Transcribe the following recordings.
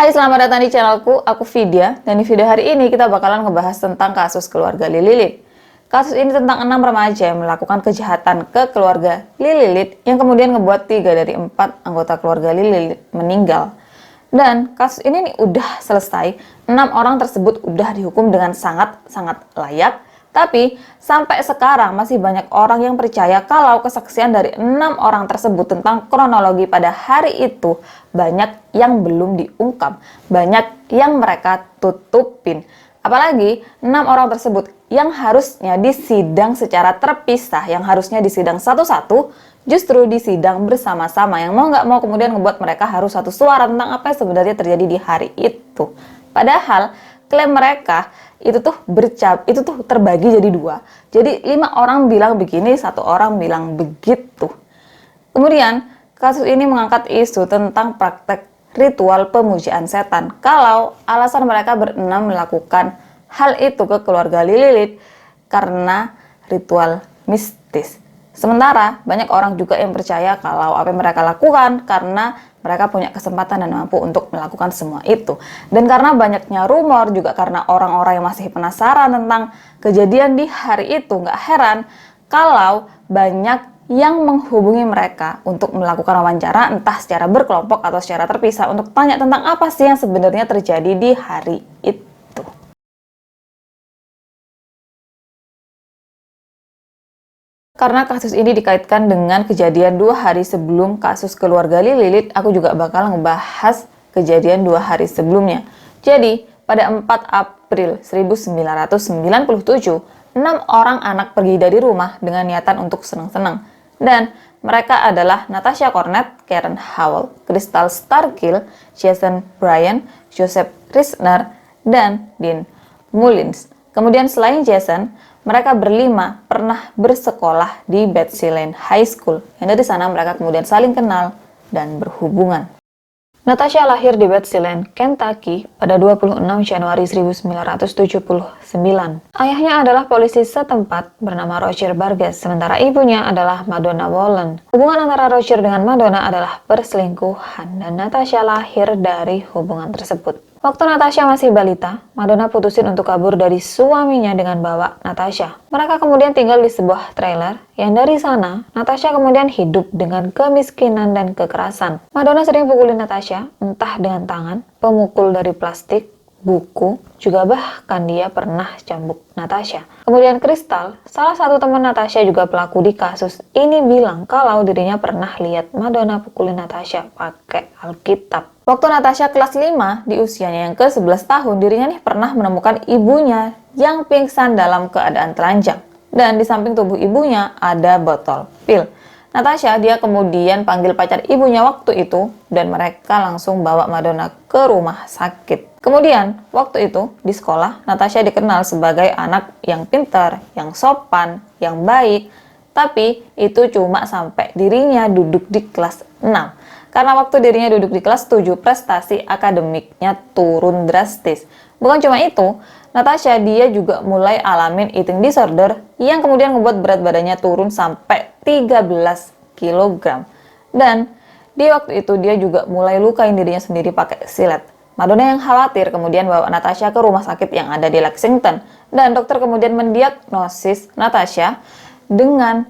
Hai, selamat datang di channelku, aku Vidya, dan di video hari ini kita bakalan ngebahas tentang kasus keluarga Lilit. Kasus ini tentang 6 remaja yang melakukan kejahatan ke keluarga Lilit yang kemudian ngebuat 3 dari 4 anggota keluarga Lilit meninggal. Dan kasus ini nih udah selesai, 6 orang tersebut udah dihukum dengan sangat-sangat layak. Tapi sampai sekarang masih banyak orang yang percaya kalau kesaksian dari 6 orang tersebut tentang kronologi pada hari itu banyak yang belum diungkap, banyak yang mereka tutupin. Apalagi 6 orang tersebut yang harusnya disidang secara terpisah, yang harusnya disidang satu-satu, justru disidang bersama-sama, yang mau nggak mau kemudian ngebuat mereka harus satu suara tentang apa yang sebenarnya terjadi di hari itu. Padahal klaim mereka itu tuh terbagi jadi 2. Jadi 5 orang bilang begini, 1 orang bilang begitu. Kemudian kasus ini mengangkat isu tentang praktek ritual pemujaan setan. Kalau alasan mereka berenam melakukan hal itu ke keluarga Lilit karena ritual mistis. Sementara banyak orang juga yang percaya kalau apa yang mereka lakukan karena mereka punya kesempatan dan mampu untuk melakukan semua itu. Dan karena banyaknya rumor, juga karena orang-orang yang masih penasaran tentang kejadian di hari itu, nggak heran kalau banyak yang menghubungi mereka untuk melakukan wawancara, entah secara berkelompok atau secara terpisah, untuk tanya tentang apa sih yang sebenarnya terjadi di hari itu. Karena kasus ini dikaitkan dengan kejadian 2 hari sebelum kasus keluarga Lilit, aku juga bakal ngebahas kejadian 2 hari sebelumnya. Jadi, pada 4 April 1997, 6 orang anak pergi dari rumah dengan niatan untuk senang-senang. Dan mereka adalah Natasha Cornett, Karen Howell, Crystal Starkey, Jason Bryan, Joseph Risner, dan Dean Mullins. Kemudian selain Jason, mereka berlima pernah bersekolah di Betsy Lane High School, yang dari sana mereka kemudian saling kenal dan berhubungan. Natasha lahir di Betsy Lane, Kentucky pada 26 Januari 1979. Ayahnya adalah polisi setempat bernama Roger Vargas, sementara ibunya adalah Madonna Wallen. Hubungan antara Roger dengan Madonna adalah perselingkuhan, dan Natasha lahir dari hubungan tersebut. Waktu Natasha masih balita, Madonna putusin untuk kabur dari suaminya dengan bawa Natasha. Mereka kemudian tinggal di sebuah trailer, yang dari sana, Natasha kemudian hidup dengan kemiskinan dan kekerasan. Madonna sering pukulin Natasha, entah dengan tangan, pemukul dari plastik, buku, juga bahkan dia pernah cambuk Natasha. Kemudian Crystal, salah satu teman Natasha juga pelaku di kasus ini, bilang kalau dirinya pernah lihat Madonna pukulin Natasha pakai Alkitab. Waktu Natasha kelas 5, di usianya yang ke-11 tahun, dirinya nih pernah menemukan ibunya yang pingsan dalam keadaan telanjang. Dan di samping tubuh ibunya ada botol pil. Natasha dia kemudian panggil pacar ibunya waktu itu, dan mereka langsung bawa Madonna ke rumah sakit. Kemudian, waktu itu di sekolah, Natasha dikenal sebagai anak yang pintar, yang sopan, yang baik. Tapi itu cuma sampai dirinya duduk di kelas 6. Karena waktu dirinya duduk di kelas 7, prestasi akademiknya turun drastis. Bukan cuma itu, Natasha dia juga mulai alamin eating disorder yang kemudian membuat berat badannya turun sampai 13 kg. Dan di waktu itu dia juga mulai lukain dirinya sendiri pakai silet. Madonna yang khawatir kemudian bawa Natasha ke rumah sakit yang ada di Lexington. Dan dokter kemudian mendiagnosis Natasha dengan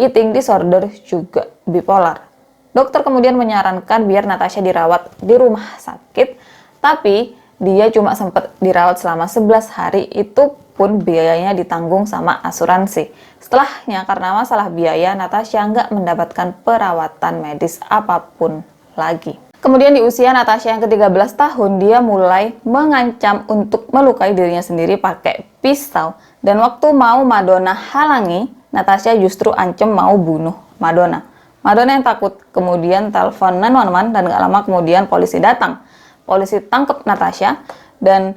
eating disorder juga bipolar. Dokter kemudian menyarankan biar Natasha dirawat di rumah sakit, tapi dia cuma sempat dirawat selama 11 hari, itu pun biayanya ditanggung sama asuransi. Setelahnya, karena masalah biaya, Natasha nggak mendapatkan perawatan medis apapun lagi. Kemudian di usia Natasha yang ke-13 tahun, dia mulai mengancam untuk melukai dirinya sendiri pakai pisau. Dan waktu mau Madonna halangi, Natasha justru ancam mau bunuh Madonna. Madonna yang takut kemudian telepon 911, dan gak lama kemudian polisi datang. Polisi tangkap Natasha, dan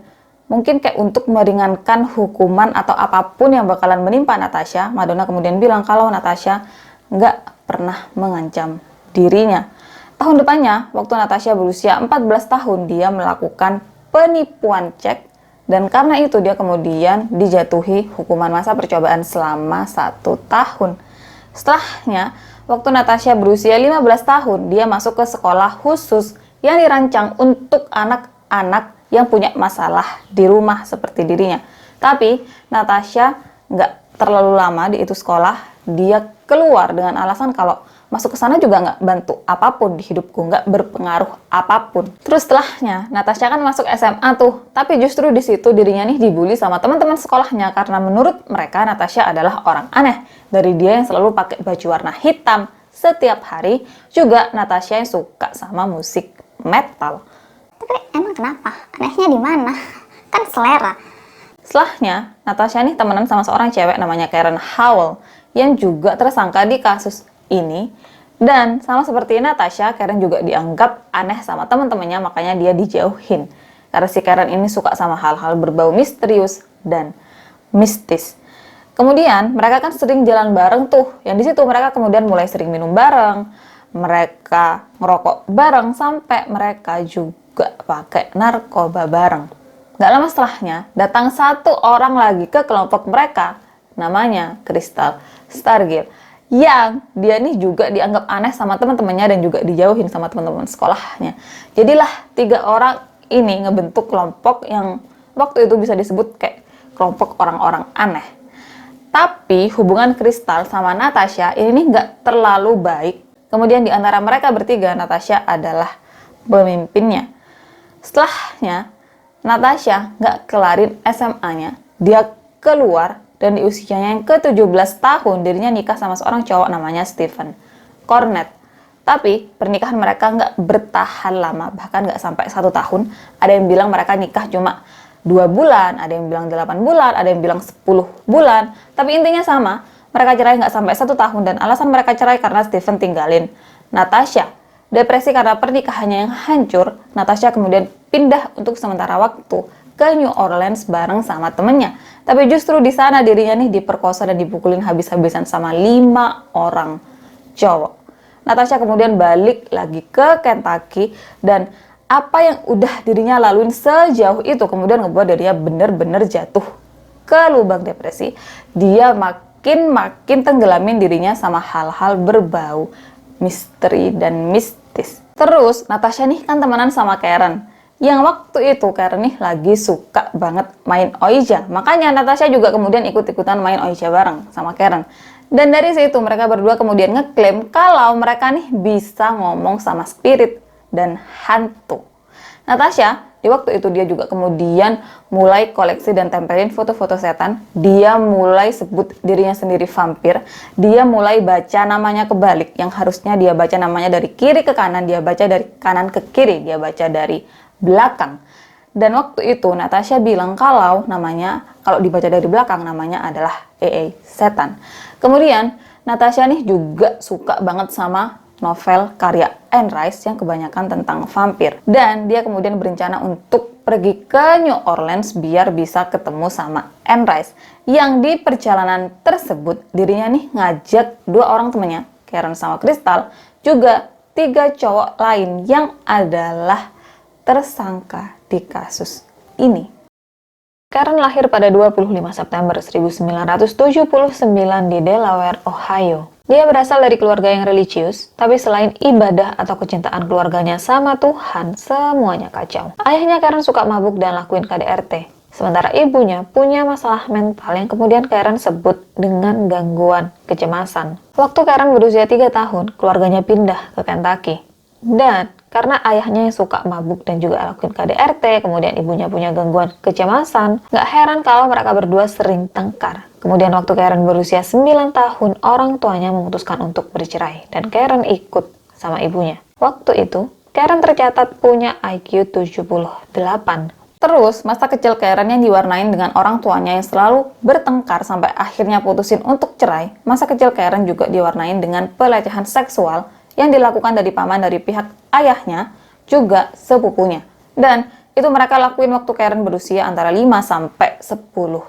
mungkin kayak untuk meringankan hukuman atau apapun yang bakalan menimpa Natasha, Madonna kemudian bilang kalau Natasha nggak pernah mengancam dirinya. Tahun depannya, waktu Natasha berusia 14 tahun, dia melakukan penipuan cek, dan karena itu dia kemudian dijatuhi hukuman masa percobaan selama 1 tahun. Setelahnya, waktu Natasha berusia 15 tahun, dia masuk ke sekolah khusus yang dirancang untuk anak-anak yang punya masalah di rumah seperti dirinya. Tapi Natasha nggak terlalu lama di itu sekolah, dia keluar dengan alasan kalau masuk ke sana juga nggak bantu apapun di hidupku, nggak berpengaruh apapun. Terus setelahnya, Natasha kan masuk SMA tuh, tapi justru di situ dirinya nih dibully sama teman-teman sekolahnya karena menurut mereka Natasha adalah orang aneh. Dari dia yang selalu pakai baju warna hitam setiap hari, juga Natasha yang suka sama musik metal. Tapi emang kenapa? Anehnya di mana? Kan selera. Setelahnya, Natasha nih temenan sama seorang cewek namanya Karen Howell yang juga tersangka di kasus ini. Dan sama seperti Natasha, Karen juga dianggap aneh sama teman-temannya, makanya dia dijauhin. Karena si Karen ini suka sama hal-hal berbau misterius dan mistis. Kemudian mereka kan sering jalan bareng tuh, yang di situ mereka kemudian mulai sering minum bareng, mereka ngerokok bareng, sampai mereka juga pakai narkoba bareng. Gak lama setelahnya, datang satu orang lagi ke kelompok mereka, namanya Crystal Stargirl, yang dia nih juga dianggap aneh sama teman-temannya dan juga dijauhin sama teman-teman sekolahnya. Jadilah 3 orang ini ngebentuk kelompok yang waktu itu bisa disebut kayak kelompok orang-orang aneh. Tapi hubungan Crystal sama Natasha ini nih nggak terlalu baik. Kemudian di antara mereka bertiga, Natasha adalah pemimpinnya. Setelahnya, Natasha nggak kelarin SMA-nya. Dia keluar dan di usianya yang ke-17 tahun, dirinya nikah sama seorang cowok namanya Stephen Cornett. Tapi pernikahan mereka nggak bertahan lama, bahkan nggak sampai 1 tahun. Ada yang bilang mereka nikah cuma 2 bulan, ada yang bilang 8 bulan, ada yang bilang 10 bulan. Tapi intinya sama, mereka cerai nggak sampai 1 tahun dan alasan mereka cerai karena Stephen tinggalin Natasha. Depresi karena pernikahannya yang hancur, Natasha kemudian pindah untuk sementara waktu ke New Orleans bareng sama temennya. Tapi justru di sana dirinya nih diperkosa dan dipukulin habis-habisan sama 5 orang cowok. Natasha kemudian balik lagi ke Kentucky dan apa yang udah dirinya laluin sejauh itu kemudian ngebuat dirinya bener-bener jatuh ke lubang depresi. Dia makin tenggelamin dirinya sama hal-hal berbau misteri dan mistis. Terus Natasha nih kan temenan sama Karen. Yang waktu itu Karen nih lagi suka banget main Ouija. Makanya Natasha juga kemudian ikut-ikutan main Ouija bareng sama Karen. Dan dari situ mereka berdua kemudian ngeklaim kalau mereka nih bisa ngomong sama spirit dan hantu. Natasha di waktu itu dia juga kemudian mulai koleksi dan tempelin foto-foto setan. Dia mulai sebut dirinya sendiri vampir. Dia mulai baca namanya kebalik. Yang harusnya dia baca namanya dari kiri ke kanan, dia baca dari kanan ke kiri. Dia baca dari belakang. Dan waktu itu Natasha bilang kalau dibaca dari belakang namanya adalah EA setan. Kemudian Natasha nih juga suka banget sama novel karya Anne Rice yang kebanyakan tentang vampir. Dan dia kemudian berencana untuk pergi ke New Orleans biar bisa ketemu sama Anne Rice. Yang di perjalanan tersebut dirinya nih ngajak 2 orang temannya, Karen sama Crystal, juga 3 cowok lain yang adalah tersangka di kasus ini. Karen lahir pada 25 September 1979 di Delaware, Ohio. Dia berasal dari keluarga yang religius, tapi selain ibadah atau kecintaan keluarganya sama Tuhan, semuanya kacau. Ayahnya Karen suka mabuk dan lakuin KDRT. Sementara ibunya punya masalah mental yang kemudian Karen sebut dengan gangguan kecemasan. Waktu Karen berusia 3 tahun, keluarganya pindah ke Kentucky. Dan karena ayahnya yang suka mabuk dan juga lakuin KDRT, kemudian ibunya punya gangguan kecemasan, nggak heran kalau mereka berdua sering tengkar. Kemudian waktu Karen berusia 9 tahun, orang tuanya memutuskan untuk bercerai, dan Karen ikut sama ibunya. Waktu itu, Karen tercatat punya IQ 78. Terus, masa kecil Karen yang diwarnain dengan orang tuanya yang selalu bertengkar sampai akhirnya putusin untuk cerai, masa kecil Karen juga diwarnain dengan pelecehan seksual yang dilakukan dari paman dari pihak ayahnya, juga sepupunya. Dan itu mereka lakuin waktu Karen berusia antara 5 sampai 10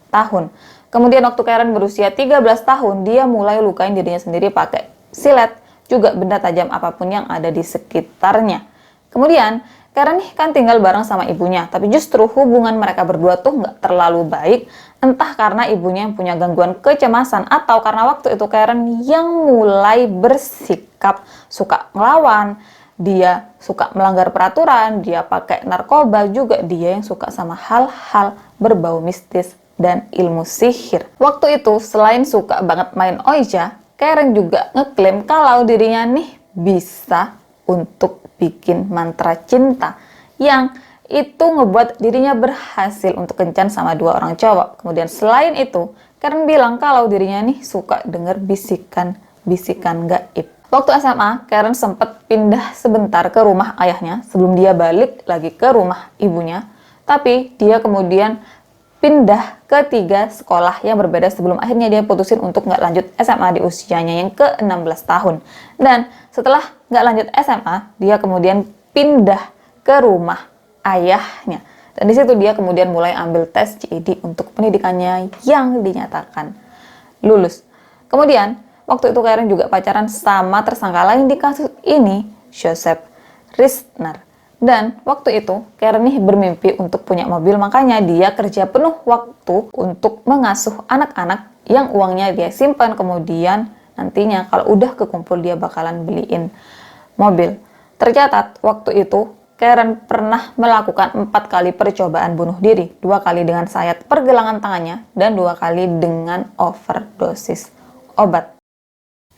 tahun. Kemudian waktu Karen berusia 13 tahun, dia mulai lukain dirinya sendiri pakai silet, juga benda tajam apapun yang ada di sekitarnya. Kemudian, Karen nih kan tinggal bareng sama ibunya, tapi justru hubungan mereka berdua tuh nggak terlalu baik, entah karena ibunya yang punya gangguan kecemasan, atau karena waktu itu Karen yang mulai bersikap suka ngelawan, dia suka melanggar peraturan, dia pakai narkoba, juga dia yang suka sama hal-hal berbau mistis dan ilmu sihir. Waktu itu, selain suka banget main Ouija, Karen juga ngeklaim kalau dirinya nih bisa untuk bikin mantra cinta, yang itu ngebuat dirinya berhasil untuk kencan sama 2 orang cowok. Kemudian selain itu, Karen bilang kalau dirinya nih suka denger bisikan-bisikan gaib. Waktu SMA, Karen sempat pindah sebentar ke rumah ayahnya sebelum dia balik lagi ke rumah ibunya. Tapi dia kemudian pindah ke 3 sekolah yang berbeda sebelum akhirnya dia putusin untuk nggak lanjut SMA di usianya yang ke-16 tahun. Dan setelah nggak lanjut SMA, dia kemudian pindah ke rumah ayahnya. Dan di situ dia kemudian mulai ambil tes GED untuk pendidikannya yang dinyatakan lulus. Kemudian, waktu itu Karen juga pacaran sama tersangka lain di kasus ini, Joseph Risner. Dan waktu itu, Karen nih bermimpi untuk punya mobil, makanya dia kerja penuh waktu untuk mengasuh anak-anak yang uangnya dia simpan, kemudian nantinya kalau udah kekumpul dia bakalan beliin mobil. Tercatat, waktu itu Karen pernah melakukan 4 kali percobaan bunuh diri, 2 kali dengan sayat pergelangan tangannya, dan 2 kali dengan overdosis obat.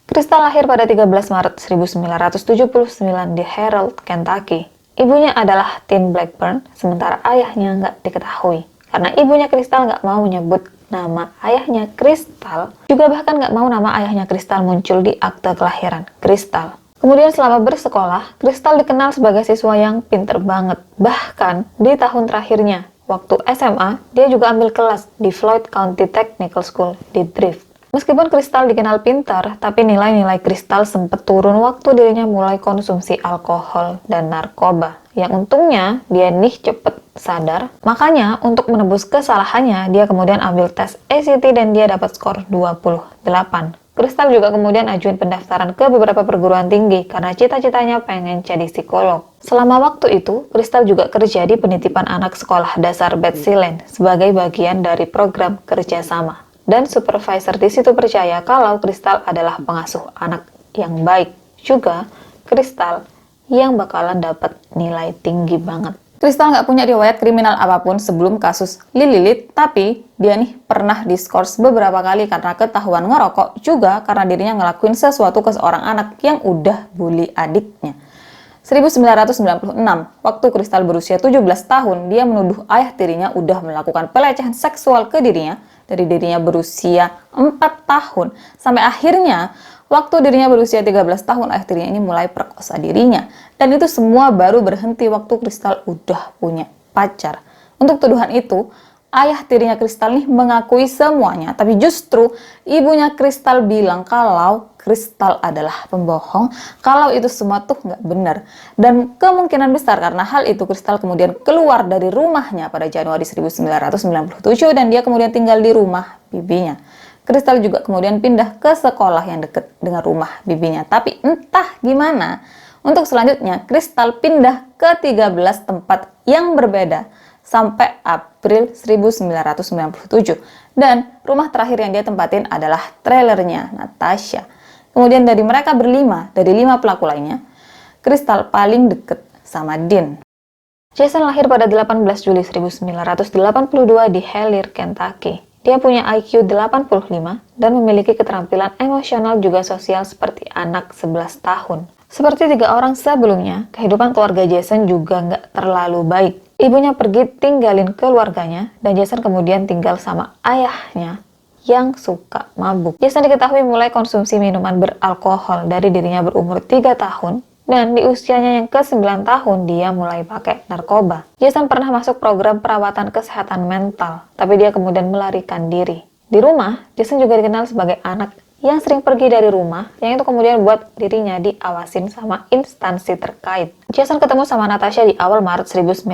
Crystal lahir pada 13 Maret 1979 di Harold, Kentucky. Ibunya adalah Tin Blackburn, sementara ayahnya nggak diketahui. Karena ibunya Crystal nggak mau menyebut nama ayahnya Crystal, juga bahkan nggak mau nama ayahnya Crystal muncul di akte kelahiran Crystal. Kemudian selama bersekolah, Crystal dikenal sebagai siswa yang pinter banget. Bahkan di tahun terakhirnya, waktu SMA, dia juga ambil kelas di Floyd County Technical School di Drift. Meskipun Crystal dikenal pintar, tapi nilai-nilai Crystal sempat turun waktu dirinya mulai konsumsi alkohol dan narkoba. Yang untungnya, dia nih cepet sadar. Makanya, untuk menebus kesalahannya, dia kemudian ambil tes ACT dan dia dapat skor 28. Crystal juga kemudian ajuin pendaftaran ke beberapa perguruan tinggi karena cita-citanya pengen jadi psikolog. Selama waktu itu, Crystal juga kerja di penitipan anak sekolah dasar Betsy Lane sebagai bagian dari program kerjasama. Dan supervisor di situ percaya kalau Crystal adalah pengasuh anak yang baik. Juga, Crystal yang bakalan dapat nilai tinggi banget. Crystal nggak punya riwayat kriminal apapun sebelum kasus Lilith, tapi dia nih pernah diskors beberapa kali karena ketahuan ngerokok, juga karena dirinya ngelakuin sesuatu ke seorang anak yang udah bully adiknya. 1996, waktu Crystal berusia 17 tahun, dia menuduh ayah tirinya udah melakukan pelecehan seksual ke dirinya dari dirinya berusia 4 tahun. Sampai akhirnya, waktu dirinya berusia 13 tahun, ayah tirinya ini mulai perkosa dirinya. Dan itu semua baru berhenti waktu Crystal udah punya pacar. Untuk tuduhan itu, ayah tirinya Crystal nih mengakui semuanya, tapi justru ibunya Crystal bilang kalau Crystal adalah pembohong, kalau itu semua tuh nggak benar. Dan kemungkinan besar karena hal itu Crystal kemudian keluar dari rumahnya pada Januari 1997 dan dia kemudian tinggal di rumah bibinya. Crystal juga kemudian pindah ke sekolah yang dekat dengan rumah bibinya. Tapi entah gimana, untuk selanjutnya Crystal pindah ke 13 tempat yang berbeda sampai April 1997. Dan rumah terakhir yang dia tempatin adalah trailernya Natasha. Kemudian dari mereka berlima, dari 5 pelaku lainnya, Crystal paling deket sama Dean. Jason lahir pada 18 Juli 1982 di Hellier, Kentucky. Dia punya IQ 85 dan memiliki keterampilan emosional juga sosial seperti anak 11 tahun. Seperti 3 orang sebelumnya, kehidupan keluarga Jason juga nggak terlalu baik. Ibunya pergi tinggalin keluarganya, dan Jason kemudian tinggal sama ayahnya yang suka mabuk. Jason diketahui mulai konsumsi minuman beralkohol dari dirinya berumur 3 tahun, dan di usianya yang ke-9 tahun dia mulai pakai narkoba. Jason pernah masuk program perawatan kesehatan mental, tapi dia kemudian melarikan diri. Di rumah, Jason juga dikenal sebagai anak yang sering pergi dari rumah, yang itu kemudian buat dirinya diawasin sama instansi terkait. Jason ketemu sama Natasha di awal Maret 1997,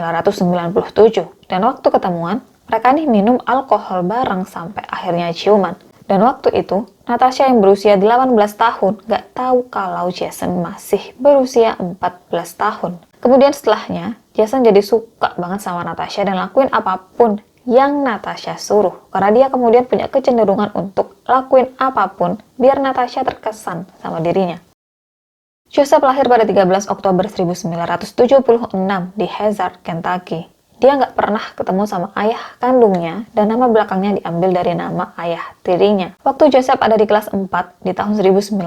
dan waktu ketemuan, mereka nih minum alkohol bareng sampai akhirnya ciuman. Dan waktu itu, Natasha yang berusia 18 tahun gak tahu kalau Jason masih berusia 14 tahun. Kemudian setelahnya, Jason jadi suka banget sama Natasha dan lakuin apapun yang Natasha suruh. Karena dia kemudian punya kecenderungan untuk lakuin apapun biar Natasha terkesan sama dirinya. Joseph lahir pada 13 Oktober 1976 di Hazard, Kentucky. Dia nggak pernah ketemu sama ayah kandungnya dan nama belakangnya diambil dari nama ayah tirinya. Waktu Joseph ada di kelas 4 di tahun 1986,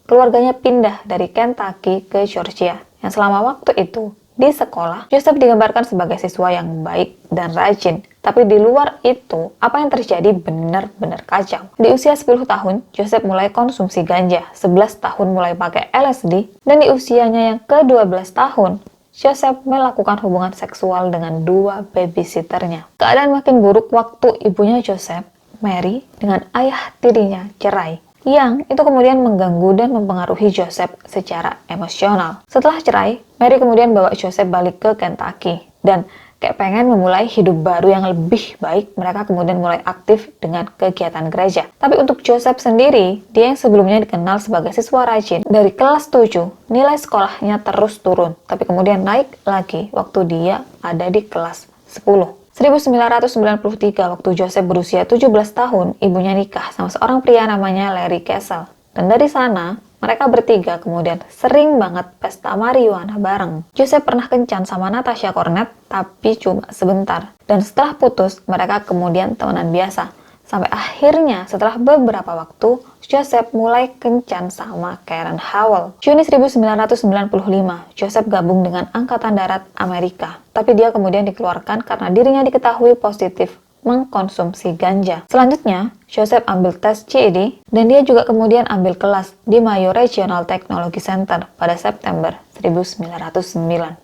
keluarganya pindah dari Kentucky ke Georgia. Yang selama waktu itu, di sekolah, Joseph digambarkan sebagai siswa yang baik dan rajin. Tapi di luar itu, apa yang terjadi benar-benar kacau. Di usia 10 tahun, Joseph mulai konsumsi ganja, 11 tahun mulai pakai LSD, dan di usianya yang ke-12 tahun, Joseph melakukan hubungan seksual dengan 2 babysitternya. Keadaan makin buruk waktu ibunya Joseph, Mary, dengan ayah tirinya cerai, yang itu kemudian mengganggu dan mempengaruhi Joseph secara emosional. Setelah cerai, Mary kemudian bawa Joseph balik ke Kentucky, dan kayak pengen memulai hidup baru yang lebih baik, mereka kemudian mulai aktif dengan kegiatan gereja. Tapi untuk Joseph sendiri, dia yang sebelumnya dikenal sebagai siswa rajin, dari kelas 7, nilai sekolahnya terus turun, tapi kemudian naik lagi waktu dia ada di kelas 10. 1993, waktu Joseph berusia 17 tahun, ibunya nikah sama seorang pria namanya Larry Kessel. Dan dari sana, mereka bertiga kemudian sering banget pesta marijuana bareng. Joseph pernah kencan sama Natasha Cornett, tapi cuma sebentar. Dan setelah putus, mereka kemudian temenan biasa. Sampai akhirnya, setelah beberapa waktu, Joseph mulai kencan sama Karen Howell. Juni 1995, Joseph gabung dengan Angkatan Darat Amerika. Tapi dia kemudian dikeluarkan karena dirinya diketahui positif mengkonsumsi ganja. Selanjutnya, Joseph ambil tes GED dan dia juga kemudian ambil kelas di Mayo Regional Technology Center pada September 1996.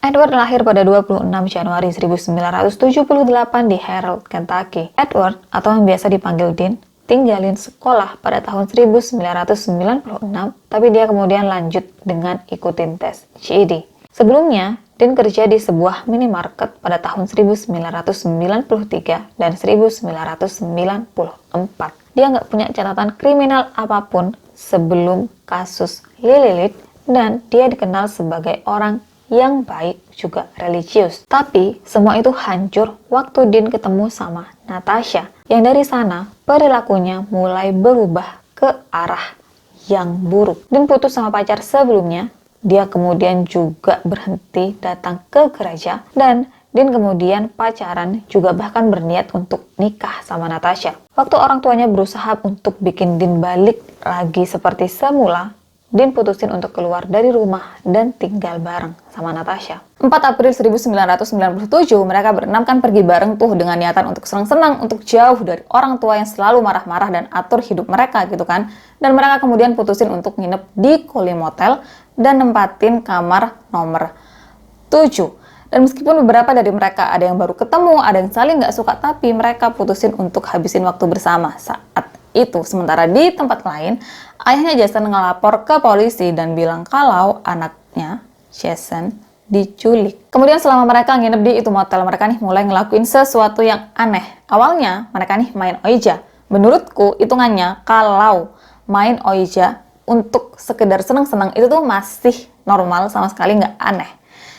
Edward lahir pada 26 Januari 1978 di Harold, Kentucky. Edward, atau yang biasa dipanggil Dean, tinggalin sekolah pada tahun 1996, tapi dia kemudian lanjut dengan ikutin tes GED. Sebelumnya, Dean kerja di sebuah minimarket pada tahun 1993 dan 1994. Dia nggak punya catatan kriminal apapun sebelum kasus Lilith, dan dia dikenal sebagai orang yang baik juga religius. Tapi semua itu hancur waktu Dean ketemu sama Natasha, yang dari sana perilakunya mulai berubah ke arah yang buruk. Dean putus sama pacar sebelumnya. Dia kemudian juga berhenti datang ke gereja, dan Dean kemudian pacaran, juga bahkan berniat untuk nikah sama Natasha. Waktu orang tuanya berusaha untuk bikin Dean balik lagi seperti semula, Dean putusin untuk keluar dari rumah dan tinggal bareng sama Natasha. 4 April 1997, mereka berenam kan pergi bareng tuh dengan niatan untuk senang-senang, untuk jauh dari orang tua yang selalu marah-marah dan atur hidup mereka gitu kan. Dan mereka kemudian putusin untuk nginep di Koli Motel dan nempatin kamar nomor 7. Dan meskipun beberapa dari mereka ada yang baru ketemu, ada yang saling nggak suka, tapi mereka putusin untuk habisin waktu bersama saat itu. Sementara di tempat lain, ayahnya Jason ngelapor ke polisi dan bilang kalau anaknya, Jason, diculik. Kemudian selama mereka nginep di itu motel, mereka nih mulai ngelakuin sesuatu yang aneh. Awalnya mereka nih main Ouija. Menurutku hitungannya kalau main Ouija untuk sekedar seneng-seneng itu tuh masih normal, sama sekali nggak aneh.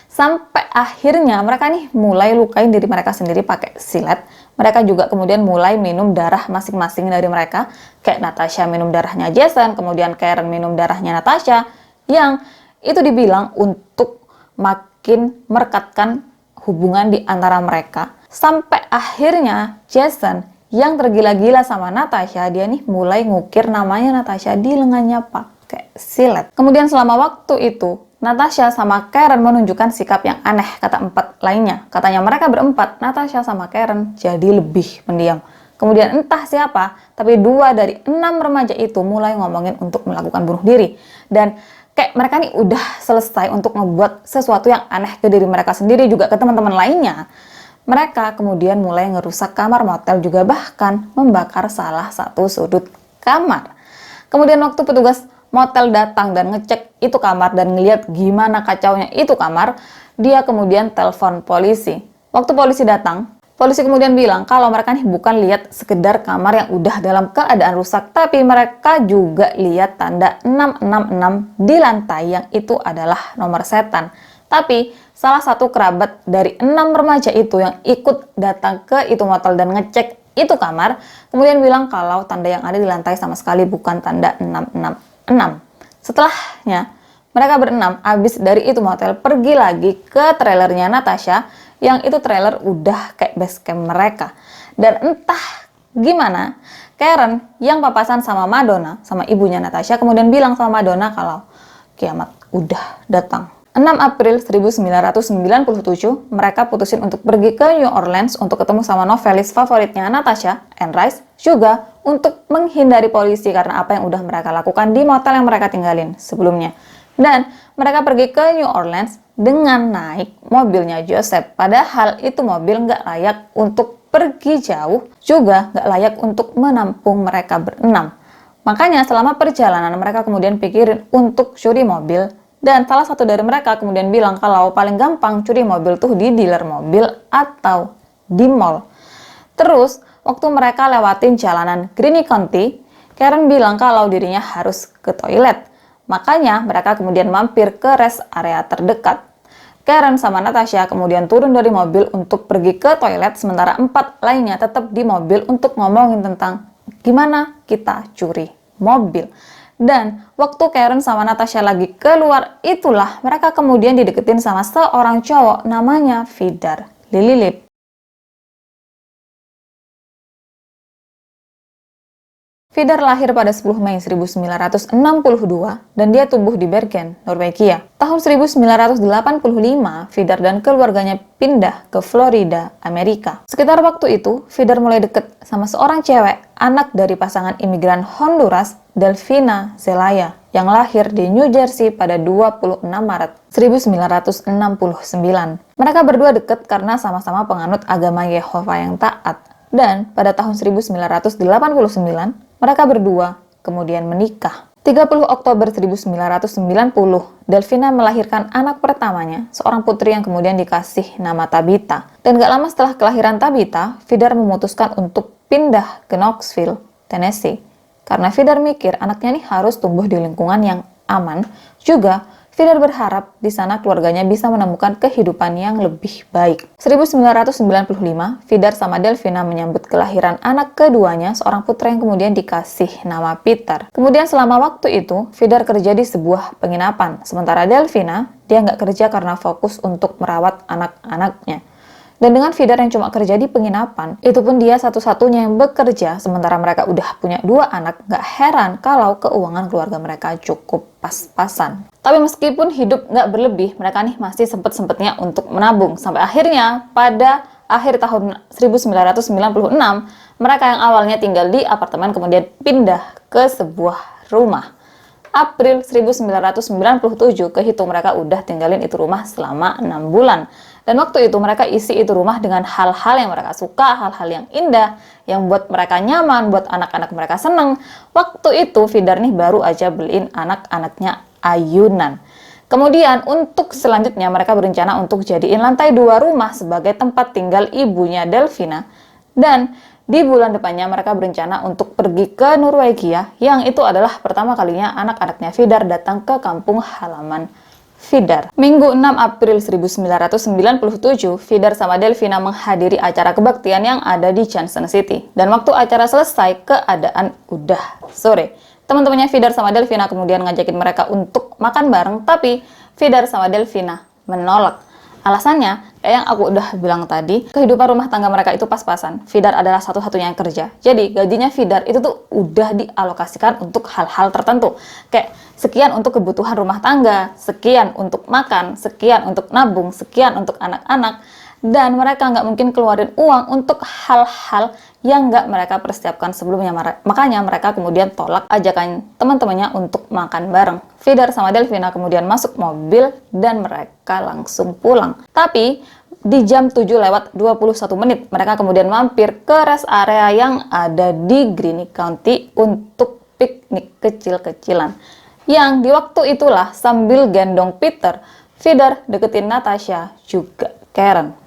Sampai akhirnya mereka nih mulai lukain diri mereka sendiri pakai silet. Mereka juga kemudian mulai minum darah masing-masing dari mereka. Kayak Natasha minum darahnya Jason, kemudian Karen minum darahnya Natasha. Yang itu dibilang untuk makin merekatkan hubungan di antara mereka. Sampai akhirnya Jason yang tergila-gila sama Natasha, dia nih mulai ngukir namanya Natasha di lengannya pakai silet. Kemudian selama waktu itu, Natasha sama Karen menunjukkan sikap yang aneh, kata 4 lainnya. Katanya mereka berempat, Natasha sama Karen, jadi lebih pendiam. Kemudian entah siapa, tapi 2 dari 6 remaja itu mulai ngomongin untuk melakukan bunuh diri. Dan kayak mereka nih udah selesai untuk ngebuat sesuatu yang aneh ke diri mereka sendiri, juga ke teman-teman lainnya. Mereka kemudian mulai ngerusak kamar motel, juga bahkan membakar salah satu sudut kamar. Kemudian waktu petugas motel datang dan ngecek itu kamar dan ngeliat gimana kacaunya itu kamar, dia kemudian telepon polisi. Waktu polisi datang, polisi kemudian bilang kalau mereka nih bukan lihat sekedar kamar yang udah dalam keadaan rusak, tapi mereka juga lihat tanda 666 di lantai yang itu adalah nomor setan. Tapi salah satu kerabat dari 6 remaja itu yang ikut datang ke itu motel dan ngecek itu kamar, kemudian bilang kalau tanda yang ada di lantai sama sekali bukan tanda 666. berenam. Setelahnya, mereka berenam abis dari itu motel pergi lagi ke trailernya Natasha, yang itu trailer udah kayak base camp mereka. Dan entah gimana, Karen yang papasan sama Madonna, sama ibunya Natasha, kemudian bilang sama Madonna kalau kiamat udah datang. 6 April 1997, mereka putusin untuk pergi ke New Orleans untuk ketemu sama novelis favoritnya Natasha, Anne Rice, juga untuk menghindari polisi karena apa yang udah mereka lakukan di motel yang mereka tinggalin sebelumnya. Dan mereka pergi ke New Orleans dengan naik mobilnya Joseph, padahal itu mobil nggak layak untuk pergi jauh, juga nggak layak untuk menampung mereka berenam. Makanya selama perjalanan mereka kemudian pikirin untuk curi mobil, dan salah satu dari mereka kemudian bilang kalau paling gampang curi mobil tuh di dealer mobil atau di mall. Terus, waktu mereka lewatin jalanan Greene County, Karen bilang kalau dirinya harus ke toilet. Makanya mereka kemudian mampir ke rest area terdekat. Karen sama Natasha kemudian turun dari mobil untuk pergi ke toilet, sementara 4 lainnya tetap di mobil untuk ngomongin tentang gimana kita curi mobil. Dan waktu Karen sama Natasha lagi keluar, itulah mereka kemudian dideketin sama seorang cowok namanya Vidar Lilit. Vidar lahir pada 10 Mei 1962 dan dia tumbuh di Bergen, Norwegia. Tahun 1985, Vidar dan keluarganya pindah ke Florida, Amerika. Sekitar waktu itu, Vidar mulai deket sama seorang cewek, anak dari pasangan imigran Honduras, Delfina Zelaya, yang lahir di New Jersey pada 26 Maret 1969. Mereka berdua deket karena sama-sama penganut agama Yehova yang taat. Dan pada tahun 1989, mereka berdua kemudian menikah. 30 Oktober 1990, Delfina melahirkan anak pertamanya, seorang putri yang kemudian dikasih nama Tabitha. Dan gak lama setelah kelahiran Tabitha, Vidar memutuskan untuk pindah ke Knoxville, Tennessee. Karena Vidar mikir anaknya nih harus tumbuh di lingkungan yang aman. Juga, Vidar berharap di sana keluarganya bisa menemukan kehidupan yang lebih baik. 1995, Vidar sama Delfina menyambut kelahiran anak keduanya, seorang putra yang kemudian dikasih nama Peter. Kemudian selama waktu itu, Vidar kerja di sebuah penginapan. Sementara Delfina, dia nggak kerja karena fokus untuk merawat anak-anaknya. Dan dengan Vidar yang cuma kerja di penginapan, itu pun dia satu-satunya yang bekerja, sementara mereka udah punya 2 anak, nggak heran kalau keuangan keluarga mereka cukup pas-pasan. Tapi meskipun hidup nggak berlebih, mereka nih masih sempet-sempetnya untuk menabung. Sampai akhirnya, pada akhir tahun 1996, mereka yang awalnya tinggal di apartemen kemudian pindah ke sebuah rumah. April 1997, kehitung mereka udah tinggalin itu rumah selama 6 bulan. Dan waktu itu mereka isi itu rumah dengan hal-hal yang mereka suka, hal-hal yang indah, yang buat mereka nyaman, buat anak-anak mereka seneng. Waktu itu Vidar nih baru aja beliin anak-anaknya ayunan. Kemudian untuk selanjutnya mereka berencana untuk jadiin lantai 2 rumah sebagai tempat tinggal ibunya Delfina. Dan di bulan depannya mereka berencana untuk pergi ke Norwegia, yang itu adalah pertama kalinya anak-anaknya Vidar datang ke kampung halaman Vidar. Minggu 6 April 1997, Vidar sama Delfina menghadiri acara kebaktian yang ada di Johnson City. Dan waktu acara selesai, keadaan udah sore. Teman-temannya Vidar sama Delfina kemudian ngajakin mereka untuk makan bareng, tapi Vidar sama Delfina menolak. Alasannya, kayak yang aku udah bilang tadi, kehidupan rumah tangga mereka itu pas-pasan. Vidar adalah satu-satunya yang kerja. Jadi, gajinya Vidar itu tuh udah dialokasikan untuk hal-hal tertentu. Kayak sekian untuk kebutuhan rumah tangga, sekian untuk makan, sekian untuk nabung, sekian untuk anak-anak. Dan mereka nggak mungkin keluarin uang untuk hal-hal yang nggak mereka persiapkan sebelumnya. Makanya mereka kemudian tolak ajakan teman-temannya untuk makan bareng. Vidar sama Delfina kemudian masuk mobil dan mereka langsung pulang. Tapi di jam 7:21 mereka kemudian mampir ke rest area yang ada di Greene County untuk piknik kecil-kecilan. Yang di waktu itulah sambil gendong Peter, Vidar deketin Natasha juga Karen.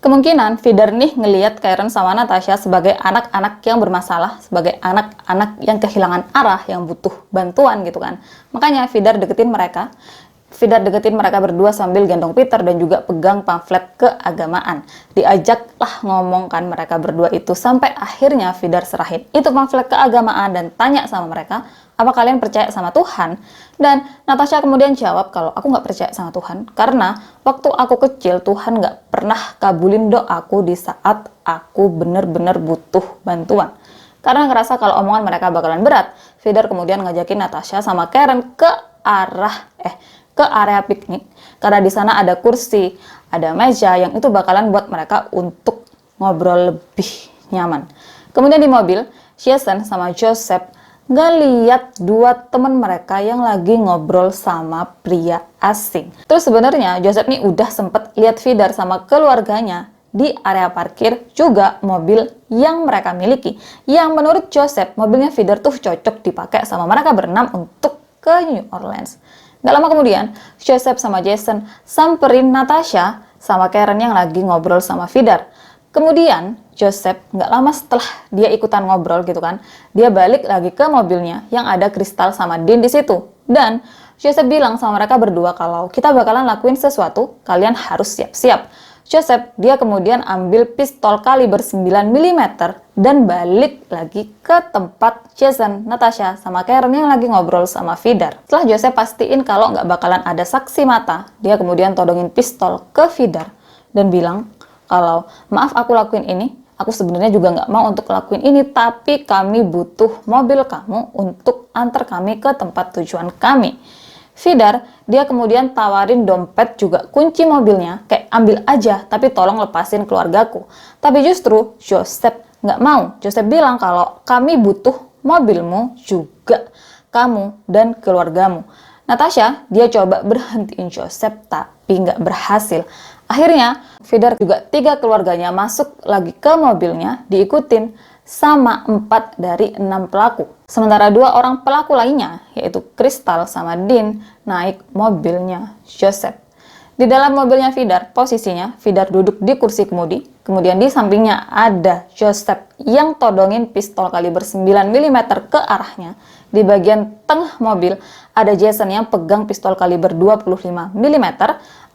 Kemungkinan Vidar nih ngelihat Karen sama Natasha sebagai anak-anak yang bermasalah, sebagai anak-anak yang kehilangan arah, yang butuh bantuan gitu kan. Makanya Vidar deketin mereka. Vidar deketin mereka berdua sambil gendong Peter dan juga pegang pamflet keagamaan. Diajaklah ngomong kan mereka berdua itu, sampai akhirnya Vidar serahin itu pamflet keagamaan dan tanya sama mereka, apa kalian percaya sama Tuhan? Dan Natasha kemudian jawab kalau aku nggak percaya sama Tuhan karena waktu aku kecil Tuhan nggak pernah kabulin doaku di saat aku bener-bener butuh bantuan. Karena ngerasa kalau omongan mereka bakalan berat, Vidar kemudian ngajakin Natasha sama Karen ke area piknik karena di sana ada kursi, ada meja yang itu bakalan buat mereka untuk ngobrol lebih nyaman. Kemudian di mobil, Jason sama Joseph nggak lihat dua teman mereka yang lagi ngobrol sama pria asing. Terus sebenarnya Joseph nih udah sempet lihat Vidar sama keluarganya di area parkir juga mobil yang mereka miliki. Yang menurut Joseph, mobilnya Vidar tuh cocok dipakai sama mereka berenam untuk ke New Orleans. Gak lama kemudian, Joseph sama Jason samperin Natasha sama Karen yang lagi ngobrol sama Vidar. Kemudian, Joseph gak lama setelah dia ikutan ngobrol gitu kan, dia balik lagi ke mobilnya yang ada Crystal sama Dean di situ. Dan Joseph bilang sama mereka berdua kalau kita bakalan lakuin sesuatu, kalian harus siap-siap. Joseph, dia kemudian ambil pistol kaliber 9 mm dan balik lagi ke tempat Jason, Natasha, sama Karen yang lagi ngobrol sama Vidar. Setelah Joseph pastiin kalau nggak bakalan ada saksi mata, dia kemudian todongin pistol ke Vidar dan bilang kalau maaf aku lakuin ini, aku sebenarnya juga nggak mau untuk lakuin ini, tapi kami butuh mobil kamu untuk antar kami ke tempat tujuan kami. Vidar, dia kemudian tawarin dompet juga kunci mobilnya, kayak ambil aja, tapi tolong lepasin keluargaku. Tapi justru Joseph nggak mau. Joseph bilang kalau kami butuh mobilmu juga, kamu dan keluargamu. Natasha, dia coba berhentiin Joseph, tapi nggak berhasil. Akhirnya, Vidar juga 3 keluarganya masuk lagi ke mobilnya, diikutin sama 4 dari 6 pelaku. Sementara 2 orang pelaku lainnya, yaitu Crystal sama Dean, naik mobilnya Joseph. Di dalam mobilnya Vidar, posisinya Vidar duduk di kursi kemudi, kemudian di sampingnya ada Joseph yang todongin pistol kaliber 9 mm ke arahnya. Di bagian tengah mobil ada Jason yang pegang pistol kaliber 25 mm,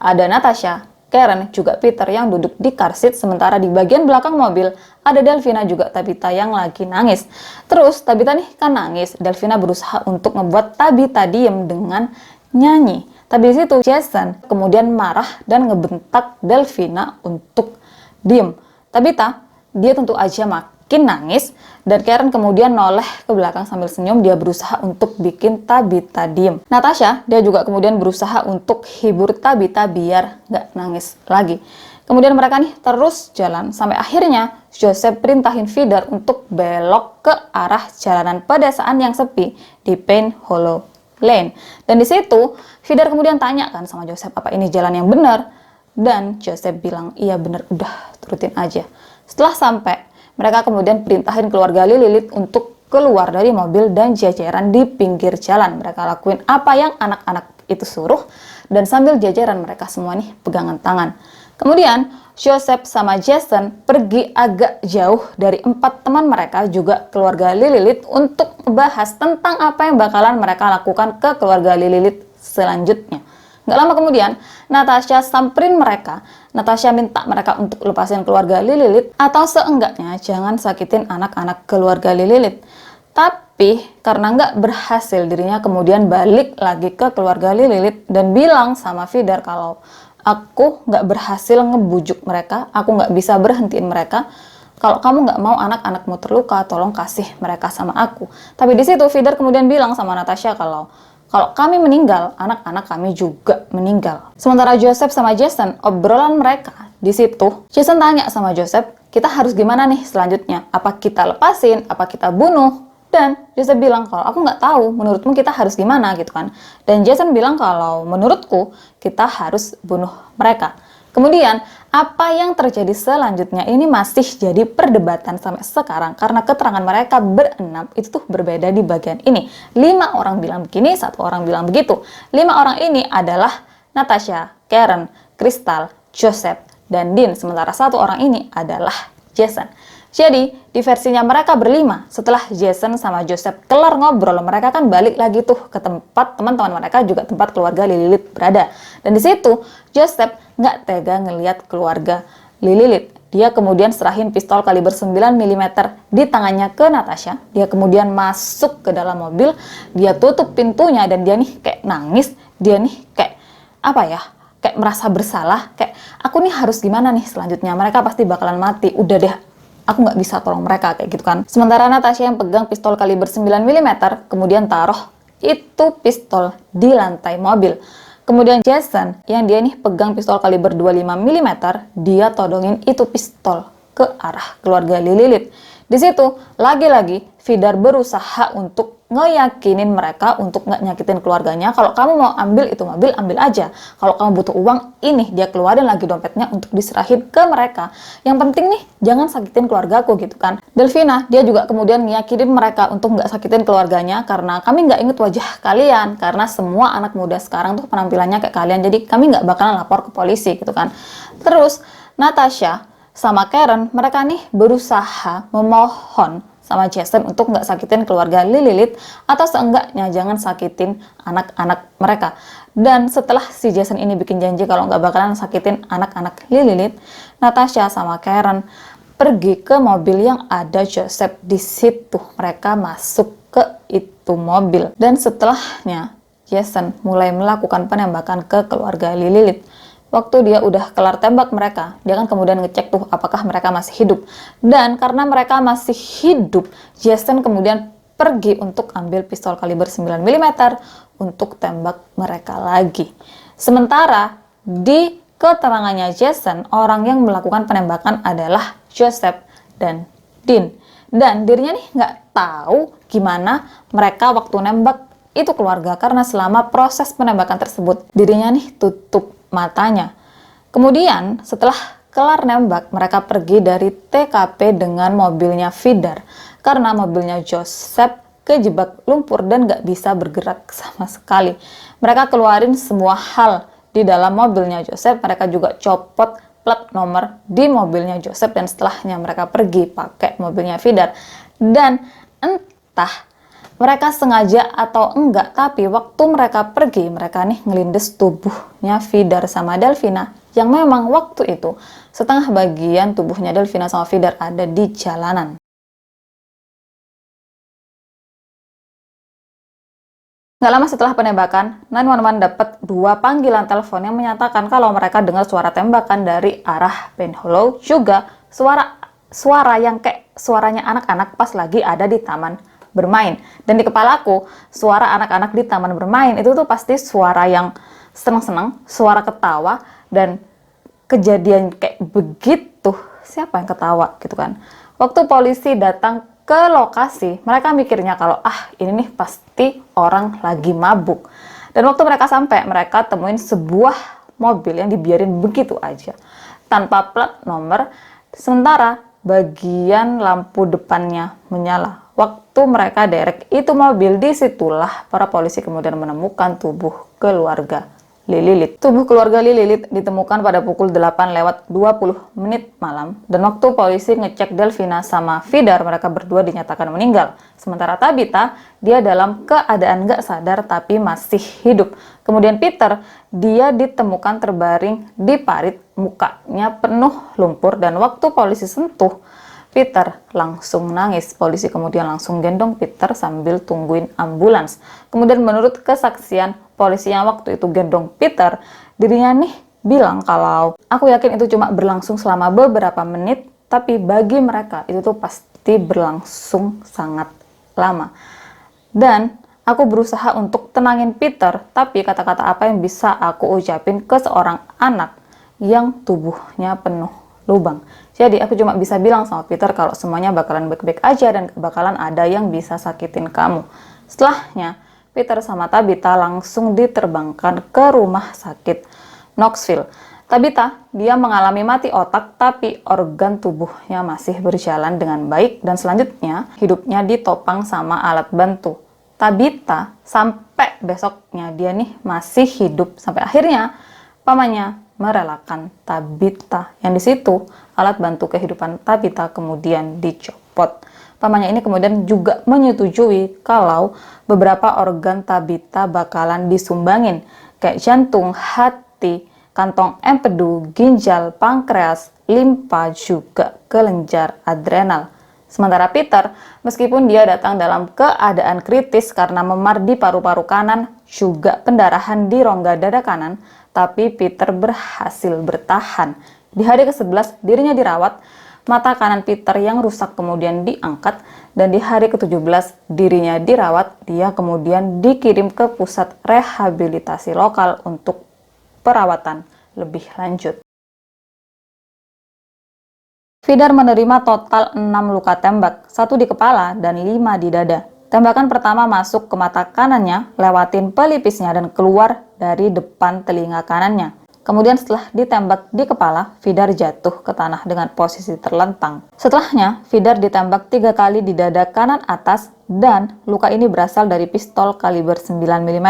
ada Natasha, Karen, juga Peter yang duduk di car seat, sementara di bagian belakang mobil ada Delvina juga Tabitha yang lagi nangis. Terus Tabitha nih kan nangis, Delvina berusaha untuk membuat Tabitha diem dengan nyanyi. Tapi di situ Jason kemudian marah dan ngebentak Delvina untuk diem. Tabitha, dia tentu aja makin nangis dan Karen kemudian noleh ke belakang sambil senyum, dia berusaha untuk bikin Tabitha diem. Natasha, dia juga kemudian berusaha untuk hibur Tabitha biar nggak nangis lagi. Kemudian mereka nih terus jalan sampai akhirnya Joseph perintahin Vidar untuk belok ke arah jalanan pedesaan yang sepi di Pine Hollow Lane. Dan di situ Vidar kemudian tanya kan sama Joseph, apa ini jalan yang benar? Dan Joseph bilang, iya benar, udah turutin aja. Setelah sampai, mereka kemudian perintahin keluarga Lilith untuk keluar dari mobil dan jajaran di pinggir jalan. Mereka lakuin apa yang anak-anak itu suruh dan sambil jajaran mereka semua nih pegangan tangan. Kemudian Joseph sama Jason pergi agak jauh dari 4 teman mereka juga keluarga Lilith untuk membahas tentang apa yang bakalan mereka lakukan ke keluarga Lilith selanjutnya. Nggak lama kemudian, Natasha samperin mereka. Natasha minta mereka untuk lepasin keluarga Lilith atau seenggaknya jangan sakitin anak-anak keluarga Lilith. Tapi karena nggak berhasil, dirinya kemudian balik lagi ke keluarga Lilith dan bilang sama Vidar kalau aku nggak berhasil ngebujuk mereka, aku nggak bisa berhentiin mereka. Kalau kamu nggak mau anak-anakmu terluka, tolong kasih mereka sama aku. Tapi di situ Vidar kemudian bilang sama Natasha kalau kami meninggal, anak-anak kami juga meninggal. Sementara Joseph sama Jason, obrolan mereka di situ, Jason tanya sama Joseph, kita harus gimana nih selanjutnya? Apa kita lepasin? Apa kita bunuh? Dan Joseph bilang kalau aku nggak tahu, menurutmu kita harus gimana gitu kan? Dan Jason bilang kalau menurutku kita harus bunuh mereka. Kemudian apa yang terjadi selanjutnya ini masih jadi perdebatan sampai sekarang karena keterangan mereka berenam itu tuh berbeda di bagian ini. 5 orang bilang begini, 1 orang bilang begitu. 5 orang ini adalah Natasha, Karen, Crystal, Joseph, dan Dean. Sementara 1 orang ini adalah Jason. Jadi, di versinya mereka berlima, setelah Jason sama Joseph kelar ngobrol, mereka kan balik lagi tuh ke tempat teman-teman mereka, juga tempat keluarga Lilith berada. Dan di situ, Joseph nggak tega ngelihat keluarga Lilith. Dia kemudian serahin pistol kaliber 9 mm di tangannya ke Natasha. Dia kemudian masuk ke dalam mobil, dia tutup pintunya, dan dia nih kayak nangis, dia nih kayak apa ya, kayak merasa bersalah, kayak aku nih harus gimana nih selanjutnya, mereka pasti bakalan mati, udah deh aku nggak bisa tolong mereka, kayak gitu kan. Sementara Natasha yang pegang pistol kaliber 9 mm kemudian taruh itu pistol di lantai mobil. Kemudian Jason yang dia nih pegang pistol kaliber 25 mm, dia todongin itu pistol ke arah keluarga Lilith. Di situ lagi-lagi Vidar berusaha untuk ngeyakinin mereka untuk nggak nyakitin keluarganya. Kalau kamu mau ambil itu mobil, ambil aja. Kalau kamu butuh uang, ini dia keluarin lagi dompetnya untuk diserahin ke mereka. Yang penting nih, jangan sakitin keluargaku, gitu kan. Delvina, dia juga kemudian ngeyakinin mereka untuk nggak sakitin keluarganya, karena kami nggak inget wajah kalian, karena semua anak muda sekarang tuh penampilannya kayak kalian, jadi kami nggak bakalan lapor ke polisi, gitu kan. Terus Natasha sama Karen, mereka nih berusaha memohon sama Jason untuk nggak sakitin keluarga Lilith, atau seenggaknya jangan sakitin anak-anak mereka. Dan setelah si Jason ini bikin janji kalau nggak bakalan sakitin anak-anak Lilith, Natasha sama Karen pergi ke mobil yang ada Joseph. Di situ mereka masuk ke itu mobil, dan setelahnya Jason mulai melakukan penembakan ke keluarga Lilith. Waktu dia udah kelar tembak mereka, dia kan kemudian ngecek tuh apakah mereka masih hidup. Dan karena mereka masih hidup, Jason kemudian pergi untuk ambil pistol kaliber 9 mm untuk tembak mereka lagi. Sementara di keterangannya Jason, orang yang melakukan penembakan adalah Joseph dan Dean. Dan dirinya nih nggak tahu gimana mereka waktu nembak itu keluarga, karena selama proses penembakan tersebut dirinya nih tutup matanya. Kemudian setelah kelar nembak, mereka pergi dari TKP dengan mobilnya Vidar, karena mobilnya Joseph kejebak lumpur dan gak bisa bergerak sama sekali. Mereka keluarin semua hal di dalam mobilnya Joseph, mereka juga copot plat nomor di mobilnya Joseph, dan setelahnya mereka pergi pakai mobilnya Vidar. Dan entah mereka sengaja atau enggak, tapi waktu mereka pergi, mereka nih ngelindes tubuhnya Vidar sama Delvina, yang memang waktu itu setengah bagian tubuhnya Delvina sama Vidar ada di jalanan. Nggak lama setelah penembakan, 911 dapat 2 panggilan telepon yang menyatakan kalau mereka dengar suara tembakan dari arah Pine Hollow, juga suara yang kayak suaranya anak-anak pas lagi ada di taman bermain. Dan di kepalaku, suara anak-anak di taman bermain itu tuh pasti suara yang seneng-seneng, suara ketawa, dan kejadian kayak begitu, siapa yang ketawa gitu kan. Waktu polisi datang ke lokasi, mereka mikirnya kalau ini nih pasti orang lagi mabuk. Dan waktu mereka sampai, mereka temuin sebuah mobil yang dibiarin begitu aja, tanpa plat nomor, sementara bagian lampu depannya menyala. Waktu mereka derek itu mobil, disitulah para polisi kemudian menemukan tubuh keluarga Lilith. Tubuh keluarga Lilith ditemukan pada pukul 8:20 malam, dan waktu polisi ngecek Delvina sama Vidar, mereka berdua dinyatakan meninggal. Sementara Tabitha, dia dalam keadaan nggak sadar tapi masih hidup. Kemudian Peter, dia ditemukan terbaring di parit, mukanya penuh lumpur, dan waktu polisi sentuh Peter langsung nangis. Polisi kemudian langsung gendong Peter sambil tungguin ambulans. Kemudian menurut kesaksian polisi yang waktu itu gendong Peter, dirinya nih bilang kalau aku yakin itu cuma berlangsung selama beberapa menit, tapi bagi mereka itu tuh pasti berlangsung sangat lama. Dan aku berusaha untuk tenangin Peter, tapi kata-kata apa yang bisa aku ucapin ke seorang anak yang tubuhnya penuh lubang. Jadi aku cuma bisa bilang sama Peter kalau semuanya bakalan baik-baik aja dan gak bakalan ada yang bisa sakitin kamu. Setelahnya, Peter sama Tabitha langsung diterbangkan ke rumah sakit Knoxville. Tabitha, dia mengalami mati otak, tapi organ tubuhnya masih berjalan dengan baik, dan selanjutnya hidupnya ditopang sama alat bantu. Tabitha sampai besoknya dia nih masih hidup, sampai akhirnya pamannya merelakan Tabitha. Yang di situ alat bantu kehidupan Tabitha kemudian dicopot. Pamannya ini kemudian juga menyetujui kalau beberapa organ Tabitha bakalan disumbangin, kayak jantung, hati, kantong empedu, ginjal, pankreas, limpa, juga kelenjar adrenal. Sementara Peter, meskipun dia datang dalam keadaan kritis karena memar di paru-paru kanan, juga pendarahan di rongga dada kanan, tapi Peter berhasil bertahan. Di hari ke-11, dirinya dirawat, mata kanan Peter yang rusak kemudian diangkat, dan di hari ke-17 dirinya dirawat, dia kemudian dikirim ke pusat rehabilitasi lokal untuk perawatan lebih lanjut. Vidar menerima total 6 luka tembak, 1 di kepala dan 5 di dada. Tembakan pertama masuk ke mata kanannya, lewatin pelipisnya dan keluar dari depan telinga kanannya. Kemudian setelah ditembak di kepala, Vidar jatuh ke tanah dengan posisi terlentang. Setelahnya, Vidar ditembak 3 kali di dada kanan atas dan luka ini berasal dari pistol kaliber 9 mm.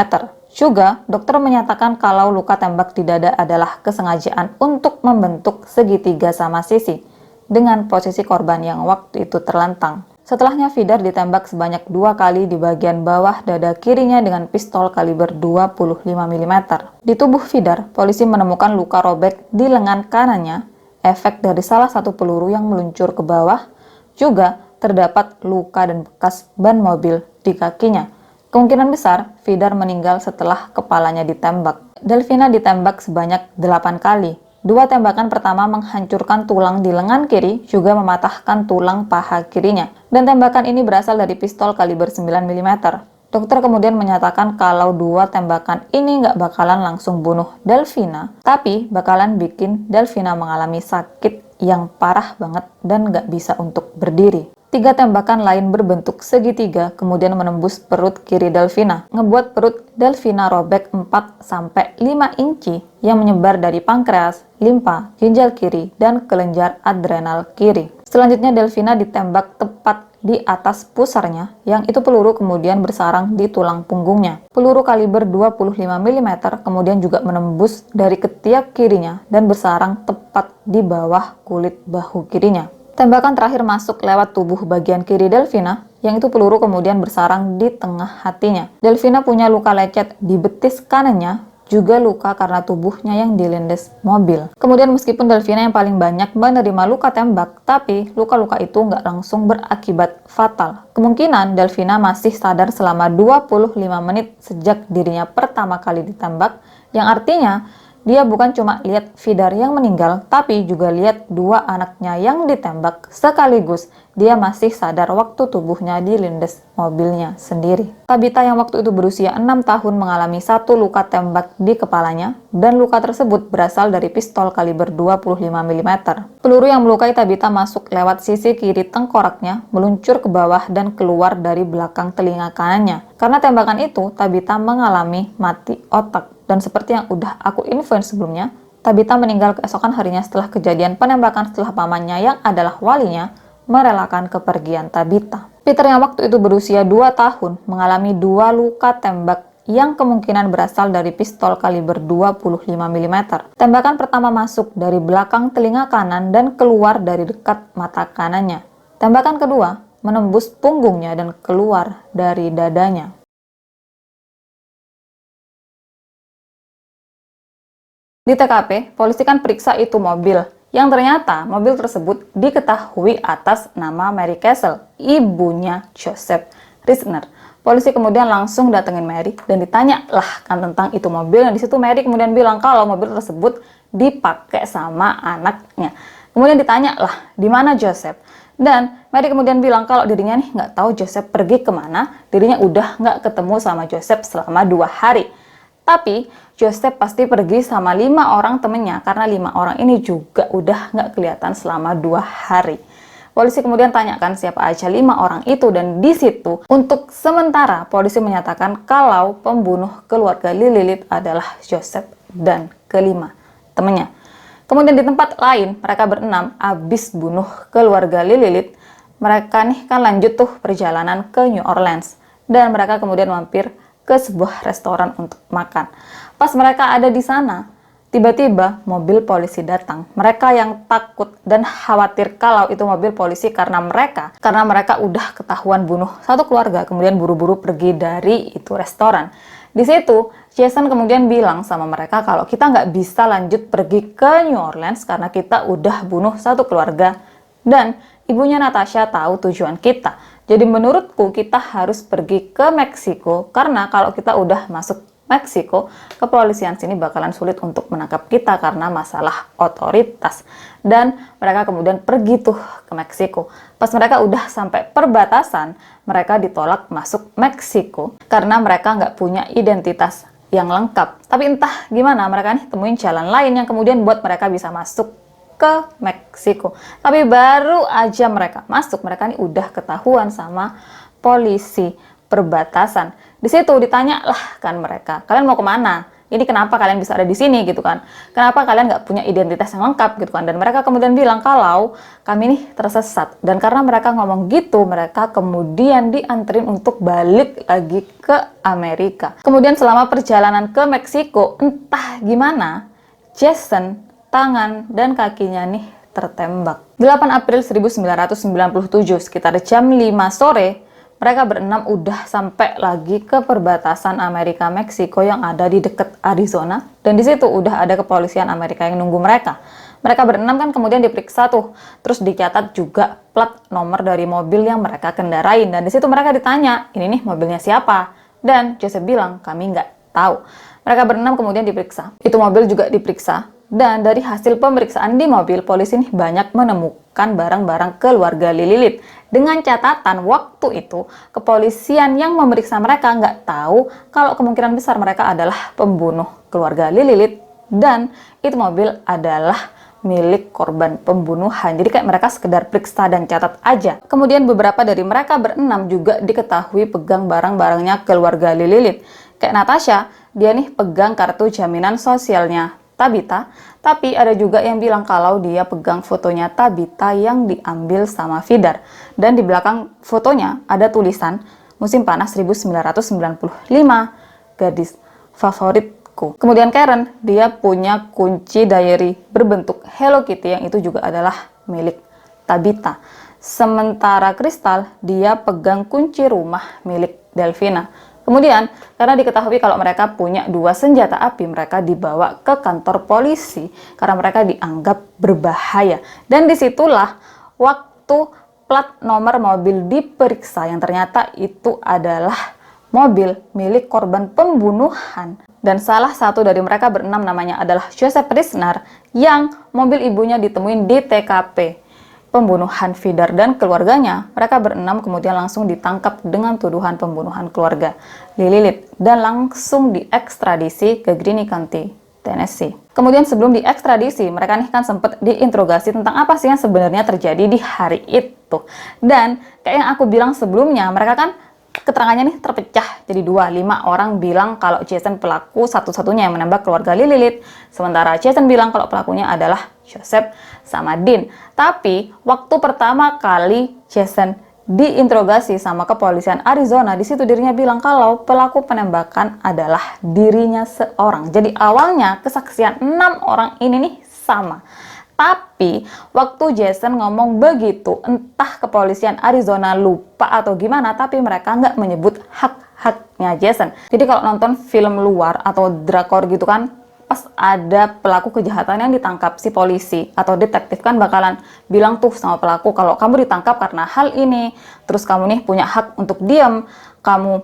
Juga, dokter menyatakan kalau luka tembak di dada adalah kesengajaan untuk membentuk segitiga sama sisi dengan posisi korban yang waktu itu terlentang. Setelahnya, Vidar ditembak sebanyak 2 kali di bagian bawah dada kirinya dengan pistol kaliber 25 mm. Di tubuh Vidar, polisi menemukan luka robek di lengan kanannya, efek dari salah satu peluru yang meluncur ke bawah. Juga terdapat luka dan bekas ban mobil di kakinya. Kemungkinan besar, Vidar meninggal setelah kepalanya ditembak. Delfina ditembak sebanyak 8 kali. 2 tembakan pertama menghancurkan tulang di lengan kiri, juga mematahkan tulang paha kirinya. Dan tembakan ini berasal dari pistol kaliber 9 mm. Dokter kemudian menyatakan kalau 2 tembakan ini nggak bakalan langsung bunuh Delfina, tapi bakalan bikin Delfina mengalami sakit yang parah banget dan nggak bisa untuk berdiri. 3 tembakan lain berbentuk segitiga kemudian menembus perut kiri Delfina, ngebuat perut Delfina robek 4-5 inci yang menyebar dari pankreas, limpa, ginjal kiri, dan kelenjar adrenal kiri. Selanjutnya Delfina ditembak tepat di atas pusarnya, yang itu peluru kemudian bersarang di tulang punggungnya. Peluru kaliber 25 mm kemudian juga menembus dari ketiak kirinya dan bersarang tepat di bawah kulit bahu kirinya. Tembakan terakhir masuk lewat tubuh bagian kiri Delfina, yang itu peluru kemudian bersarang di tengah hatinya. Delfina punya luka lecet di betis kanannya, juga luka karena tubuhnya yang dilindas mobil. Kemudian meskipun Delfina yang paling banyak menerima luka tembak, tapi luka-luka itu nggak langsung berakibat fatal. Kemungkinan Delfina masih sadar selama 25 menit sejak dirinya pertama kali ditembak, yang artinya dia bukan cuma lihat Vidar yang meninggal, tapi juga lihat 2 anaknya yang ditembak sekaligus. Dia masih sadar waktu tubuhnya dilindas mobilnya sendiri. Tabitha yang waktu itu berusia 6 tahun mengalami 1 luka tembak di kepalanya, dan luka tersebut berasal dari pistol kaliber 25 mm. Peluru yang melukai Tabitha masuk lewat sisi kiri tengkoraknya, meluncur ke bawah dan keluar dari belakang telinga kanannya. Karena tembakan itu, Tabitha mengalami mati otak. Dan seperti yang udah aku infoin sebelumnya, Tabitha meninggal keesokan harinya setelah kejadian penembakan setelah pamannya yang adalah walinya merelakan kepergian Tabitha. Peter yang waktu itu berusia 2 tahun mengalami 2 luka tembak yang kemungkinan berasal dari pistol kaliber 25 mm. Tembakan pertama masuk dari belakang telinga kanan dan keluar dari dekat mata kanannya. Tembakan kedua menembus punggungnya dan keluar dari dadanya. Di TKP, polisi kan periksa itu mobil, yang ternyata mobil tersebut diketahui atas nama Mary Castle, ibunya Joseph Risner. Polisi kemudian langsung datengin Mary dan ditanya lah kan tentang itu mobil. Dan di situ Mary kemudian bilang kalau mobil tersebut dipakai sama anaknya. Kemudian ditanya lah di mana Joseph. Dan Mary kemudian bilang kalau dirinya nih nggak tahu Joseph pergi kemana, dirinya udah nggak ketemu sama Joseph selama 2 hari. Tapi Joseph pasti pergi sama 5 orang temennya karena 5 orang ini juga udah nggak kelihatan selama 2 hari. Polisi kemudian tanyakan siapa aja 5 orang itu, dan di situ untuk sementara polisi menyatakan kalau pembunuh keluarga Lilith adalah Joseph dan kelima temennya. Kemudian di tempat lain mereka berenam habis bunuh keluarga Lilith. Mereka nih kan lanjut tuh perjalanan ke New Orleans dan mereka kemudian mampir ke sebuah restoran untuk makan. Pas mereka ada di sana, tiba-tiba mobil polisi datang. Mereka yang takut dan khawatir kalau itu mobil polisi karena mereka udah ketahuan bunuh satu keluarga, kemudian buru-buru pergi dari itu restoran. Di situ Jason kemudian bilang sama mereka kalau kita nggak bisa lanjut pergi ke New Orleans karena kita udah bunuh satu keluarga dan ibunya Natasha tahu tujuan kita. Jadi menurutku kita harus pergi ke Meksiko karena kalau kita udah masuk Meksiko, kepolisian sini bakalan sulit untuk menangkap kita karena masalah otoritas. Dan mereka kemudian pergi tuh ke Meksiko. Pas mereka udah sampai perbatasan, mereka ditolak masuk Meksiko karena mereka nggak punya identitas yang lengkap. Tapi entah gimana mereka nih temuin jalan lain yang kemudian buat mereka bisa masuk ke Meksiko. Tapi baru aja mereka masuk, mereka nih udah ketahuan sama polisi perbatasan. Di situ ditanya lah kan mereka, kalian mau kemana? Ini kenapa kalian bisa ada di sini gitu kan? Kenapa kalian nggak punya identitas yang lengkap gitu kan? Dan mereka kemudian bilang kalau kami nih tersesat. Dan karena mereka ngomong gitu, mereka kemudian dianterin untuk balik lagi ke Amerika. Kemudian selama perjalanan ke Meksiko, entah gimana, Jason tangan dan kakinya nih tertembak. 8 April 1997, sekitar jam 5 sore, mereka berenam udah sampai lagi ke perbatasan Amerika Meksiko yang ada di dekat Arizona, dan di situ udah ada kepolisian Amerika yang nunggu mereka. Mereka berenam kan kemudian diperiksa tuh, terus dicatat juga plat nomor dari mobil yang mereka kendarain, dan di situ mereka ditanya, ini nih mobilnya siapa? Dan Joseph bilang, kami nggak tahu. Mereka berenam kemudian diperiksa. Itu mobil juga diperiksa. Dan dari hasil pemeriksaan di mobil, polisi nih banyak menemukan barang-barang keluarga Lilith. Dengan catatan waktu itu, kepolisian yang memeriksa mereka nggak tahu kalau kemungkinan besar mereka adalah pembunuh keluarga Lilith. Dan itu mobil adalah milik korban pembunuhan. Jadi kayak mereka sekedar periksa dan catat aja. Kemudian beberapa dari mereka berenam juga diketahui pegang barang-barangnya keluarga Lilith. Kayak Natasha, dia nih pegang kartu jaminan sosialnya Tabitha, tapi ada juga yang bilang kalau dia pegang fotonya Tabitha yang diambil sama Vidar. Dan di belakang fotonya ada tulisan, musim panas 1995, gadis favoritku. Kemudian Karen, dia punya kunci diary berbentuk Hello Kitty yang itu juga adalah milik Tabitha. Sementara Crystal, dia pegang kunci rumah milik Delvina. Kemudian, karena diketahui kalau mereka punya 2 senjata api, mereka dibawa ke kantor polisi karena mereka dianggap berbahaya. Dan disitulah waktu plat nomor mobil diperiksa yang ternyata itu adalah mobil milik korban pembunuhan. Dan salah satu dari mereka berenam namanya adalah Joseph Risner yang mobil ibunya ditemuin di TKP pembunuhan Vidar dan keluarganya. Mereka berenam kemudian langsung ditangkap dengan tuduhan pembunuhan keluarga Lilith dan langsung diekstradisi ke Greene County, Tennessee. Kemudian sebelum diekstradisi, mereka nih kan sempat diinterogasi tentang apa sih yang sebenarnya terjadi di hari itu. Dan kayak yang aku bilang sebelumnya, mereka kan keterangannya nih terpecah jadi 2. 5 orang bilang kalau Jason pelaku satu-satunya yang menembak keluarga Lilith, sementara Jason bilang kalau pelakunya adalah Joseph sama Dean. Tapi waktu pertama kali Jason diinterogasi sama kepolisian Arizona, di situ dirinya bilang kalau pelaku penembakan adalah dirinya seorang. Jadi awalnya kesaksian 6 orang ini nih sama. Tapi waktu Jason ngomong begitu, entah kepolisian Arizona lupa atau gimana, tapi mereka nggak menyebut hak-haknya Jason. Jadi kalau nonton film luar atau drakor gitu kan, pas ada pelaku kejahatan yang ditangkap, si polisi atau detektif kan bakalan bilang tuh sama pelaku kalau kamu ditangkap karena hal ini, terus kamu nih punya hak untuk diam, kamu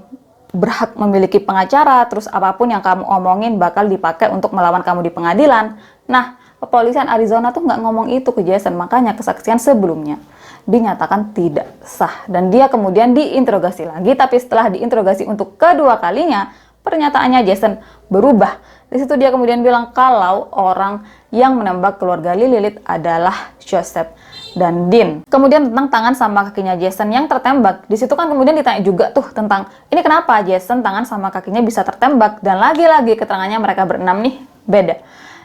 berhak memiliki pengacara, terus apapun yang kamu omongin bakal dipakai untuk melawan kamu di pengadilan. Nah, kepolisian Arizona tuh nggak ngomong itu ke Jason, makanya kesaksian sebelumnya dinyatakan tidak sah. Dan dia kemudian diinterogasi lagi, tapi setelah diinterogasi untuk kedua kalinya, pernyataannya Jason berubah. Di situ dia kemudian bilang kalau orang yang menembak keluarga Lilith adalah Joseph dan Dean. Kemudian tentang tangan sama kakinya Jason yang tertembak, di situ kan kemudian ditanya juga tuh tentang ini kenapa Jason tangan sama kakinya bisa tertembak, dan lagi-lagi keterangannya mereka berenam nih beda.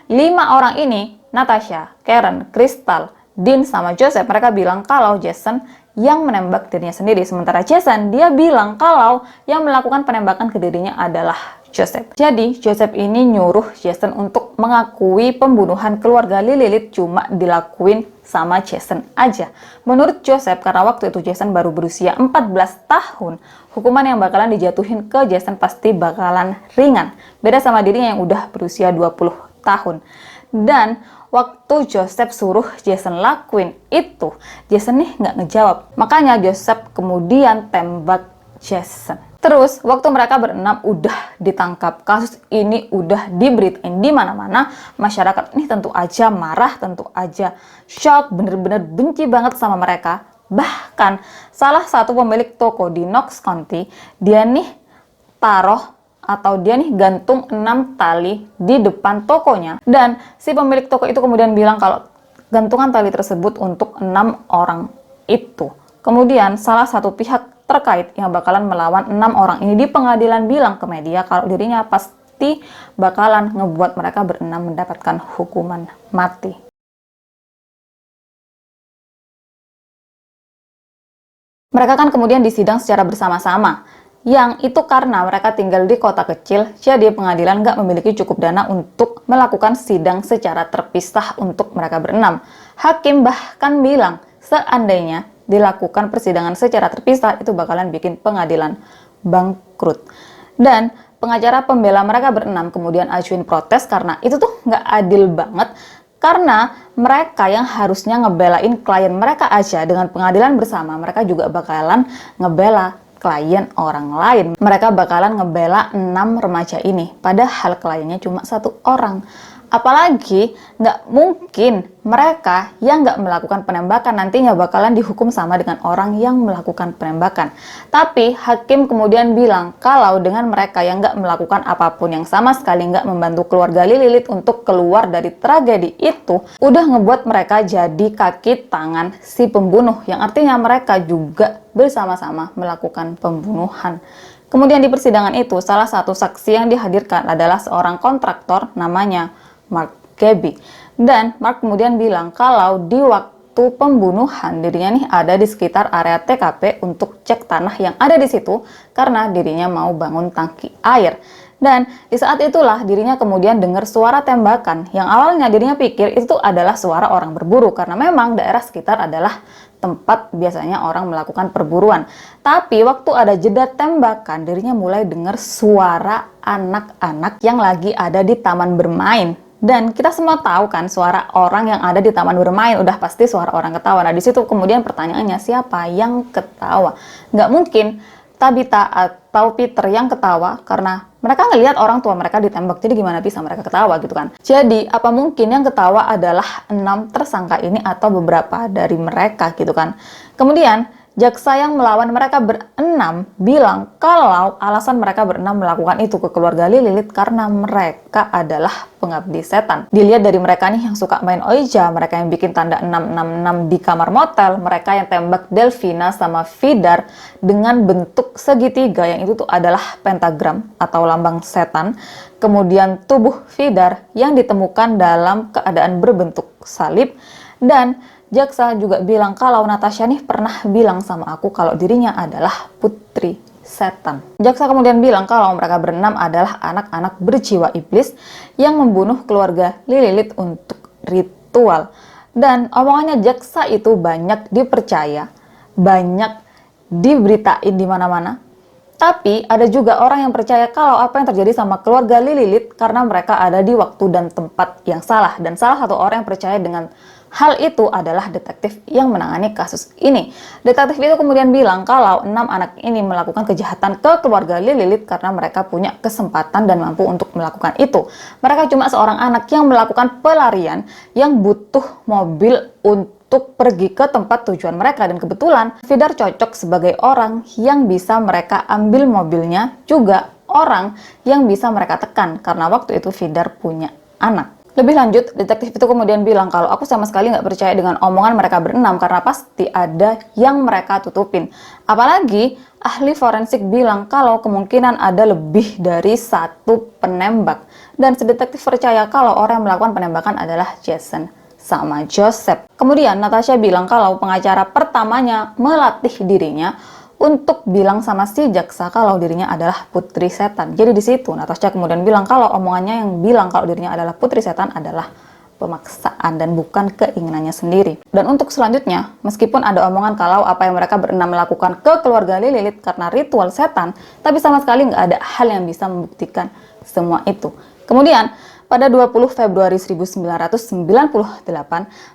5 orang ini, Natasha, Karen, Crystal, Dean, sama Joseph, mereka bilang kalau Jason yang menembak dirinya sendiri. Sementara Jason, dia bilang kalau yang melakukan penembakan ke dirinya adalah Joseph. Jadi, Joseph ini nyuruh Jason untuk mengakui pembunuhan keluarga Lilith cuma dilakuin sama Jason aja. Menurut Joseph, karena waktu itu Jason baru berusia 14 tahun, hukuman yang bakalan dijatuhin ke Jason pasti bakalan ringan. Beda sama dirinya yang udah berusia 20 tahun. Dan waktu Joseph suruh Jason lakuin itu, Jason nih nggak ngejawab. Makanya Joseph kemudian tembak Jason. Terus, waktu mereka berenam udah ditangkap, kasus ini udah diberitain di mana-mana, masyarakat ini tentu aja marah, tentu aja shock, bener-bener benci banget sama mereka. Bahkan, salah satu pemilik toko di Knox County, dia nih gantung 6 tali di depan tokonya. Dan si pemilik toko itu kemudian bilang kalau gantungan tali tersebut untuk 6 orang itu. Kemudian, salah satu pihak terkait yang bakalan melawan 6 orang ini di pengadilan bilang ke media kalau dirinya pasti bakalan ngebuat mereka berenam mendapatkan hukuman mati. Mereka kan kemudian disidang secara bersama-sama, yang itu karena mereka tinggal di kota kecil, jadi pengadilan nggak memiliki cukup dana untuk melakukan sidang secara terpisah untuk mereka berenam. Hakim bahkan bilang seandainya dilakukan persidangan secara terpisah itu bakalan bikin pengadilan bangkrut. Dan pengacara pembela mereka berenam kemudian ajuin protes karena itu tuh nggak adil banget, karena mereka yang harusnya ngebelain klien mereka aja dengan pengadilan bersama, mereka juga bakalan ngebela klien orang lain. Mereka bakalan ngebela 6 remaja ini, padahal kliennya cuma 1 orang. Apalagi nggak mungkin mereka yang nggak melakukan penembakan nantinya bakalan dihukum sama dengan orang yang melakukan penembakan. Tapi hakim kemudian bilang kalau dengan mereka yang nggak melakukan apapun, yang sama sekali nggak membantu keluarga Lilith untuk keluar dari tragedi itu, udah ngebuat mereka jadi kaki tangan si pembunuh, yang artinya mereka juga bersama-sama melakukan pembunuhan. Kemudian di persidangan itu, salah satu saksi yang dihadirkan adalah seorang kontraktor namanya Mark Gabby. Dan Mark kemudian bilang kalau di waktu pembunuhan dirinya nih ada di sekitar area TKP untuk cek tanah yang ada di situ karena dirinya mau bangun tangki air. Dan di saat itulah dirinya kemudian dengar suara tembakan yang awalnya dirinya pikir itu adalah suara orang berburu karena memang daerah sekitar adalah tempat biasanya orang melakukan perburuan. Tapi waktu ada jeda tembakan, dirinya mulai dengar suara anak-anak yang lagi ada di taman bermain. Dan kita semua tahu kan suara orang yang ada di taman bermain udah pasti suara orang ketawa. Nah di situ kemudian pertanyaannya siapa yang ketawa? Nggak mungkin Tabitha atau Peter yang ketawa karena mereka ngelihat orang tua mereka ditembak. Jadi gimana bisa mereka ketawa gitu kan? Jadi apa mungkin yang ketawa adalah 6 tersangka ini atau beberapa dari mereka gitu kan? Kemudian jaksa yang melawan mereka berenam bilang kalau alasan mereka berenam melakukan itu ke keluarga Lilith karena mereka adalah pengabdi setan. Dilihat dari mereka nih yang suka main Ouija, mereka yang bikin tanda 666 di kamar motel, mereka yang tembak Delphina sama Vidar dengan bentuk segitiga yang itu tuh adalah pentagram atau lambang setan. Kemudian tubuh Vidar yang ditemukan dalam keadaan berbentuk salib. Dan jaksa juga bilang kalau Natasha nih pernah bilang sama aku kalau dirinya adalah putri setan. Jaksa kemudian bilang kalau mereka berenam adalah anak-anak berjiwa iblis yang membunuh keluarga Lilith untuk ritual. Dan omongannya jaksa itu banyak dipercaya, banyak diberitain di mana-mana. Tapi ada juga orang yang percaya kalau apa yang terjadi sama keluarga Lilith karena mereka ada di waktu dan tempat yang salah. Dan salah satu orang yang percaya dengan hal itu adalah detektif yang menangani kasus ini. Detektif itu kemudian bilang kalau 6 anak ini melakukan kejahatan ke keluarga Lilith karena mereka punya kesempatan dan mampu untuk melakukan itu. Mereka cuma seorang anak yang melakukan pelarian yang butuh mobil untuk pergi ke tempat tujuan mereka. Dan kebetulan Vidar cocok sebagai orang yang bisa mereka ambil mobilnya, juga orang yang bisa mereka tekan karena waktu itu Vidar punya anak. Lebih lanjut, detektif itu kemudian bilang kalau aku sama sekali nggak percaya dengan omongan mereka berenam karena pasti ada yang mereka tutupin. Apalagi ahli forensik bilang kalau kemungkinan ada lebih dari 1 penembak. Dan si detektif percaya kalau orang yang melakukan penembakan adalah Jason sama Joseph. Kemudian Natasha bilang kalau pengacara pertamanya melatih dirinya untuk bilang sama si jaksa kalau dirinya adalah putri setan. Jadi di situ Natasha kemudian bilang kalau omongannya yang bilang kalau dirinya adalah putri setan adalah pemaksaan dan bukan keinginannya sendiri. Dan untuk selanjutnya, meskipun ada omongan kalau apa yang mereka berenam melakukan ke keluarga Lilith karena ritual setan, tapi sama sekali nggak ada hal yang bisa membuktikan semua itu. Kemudian, pada 20 Februari 1998,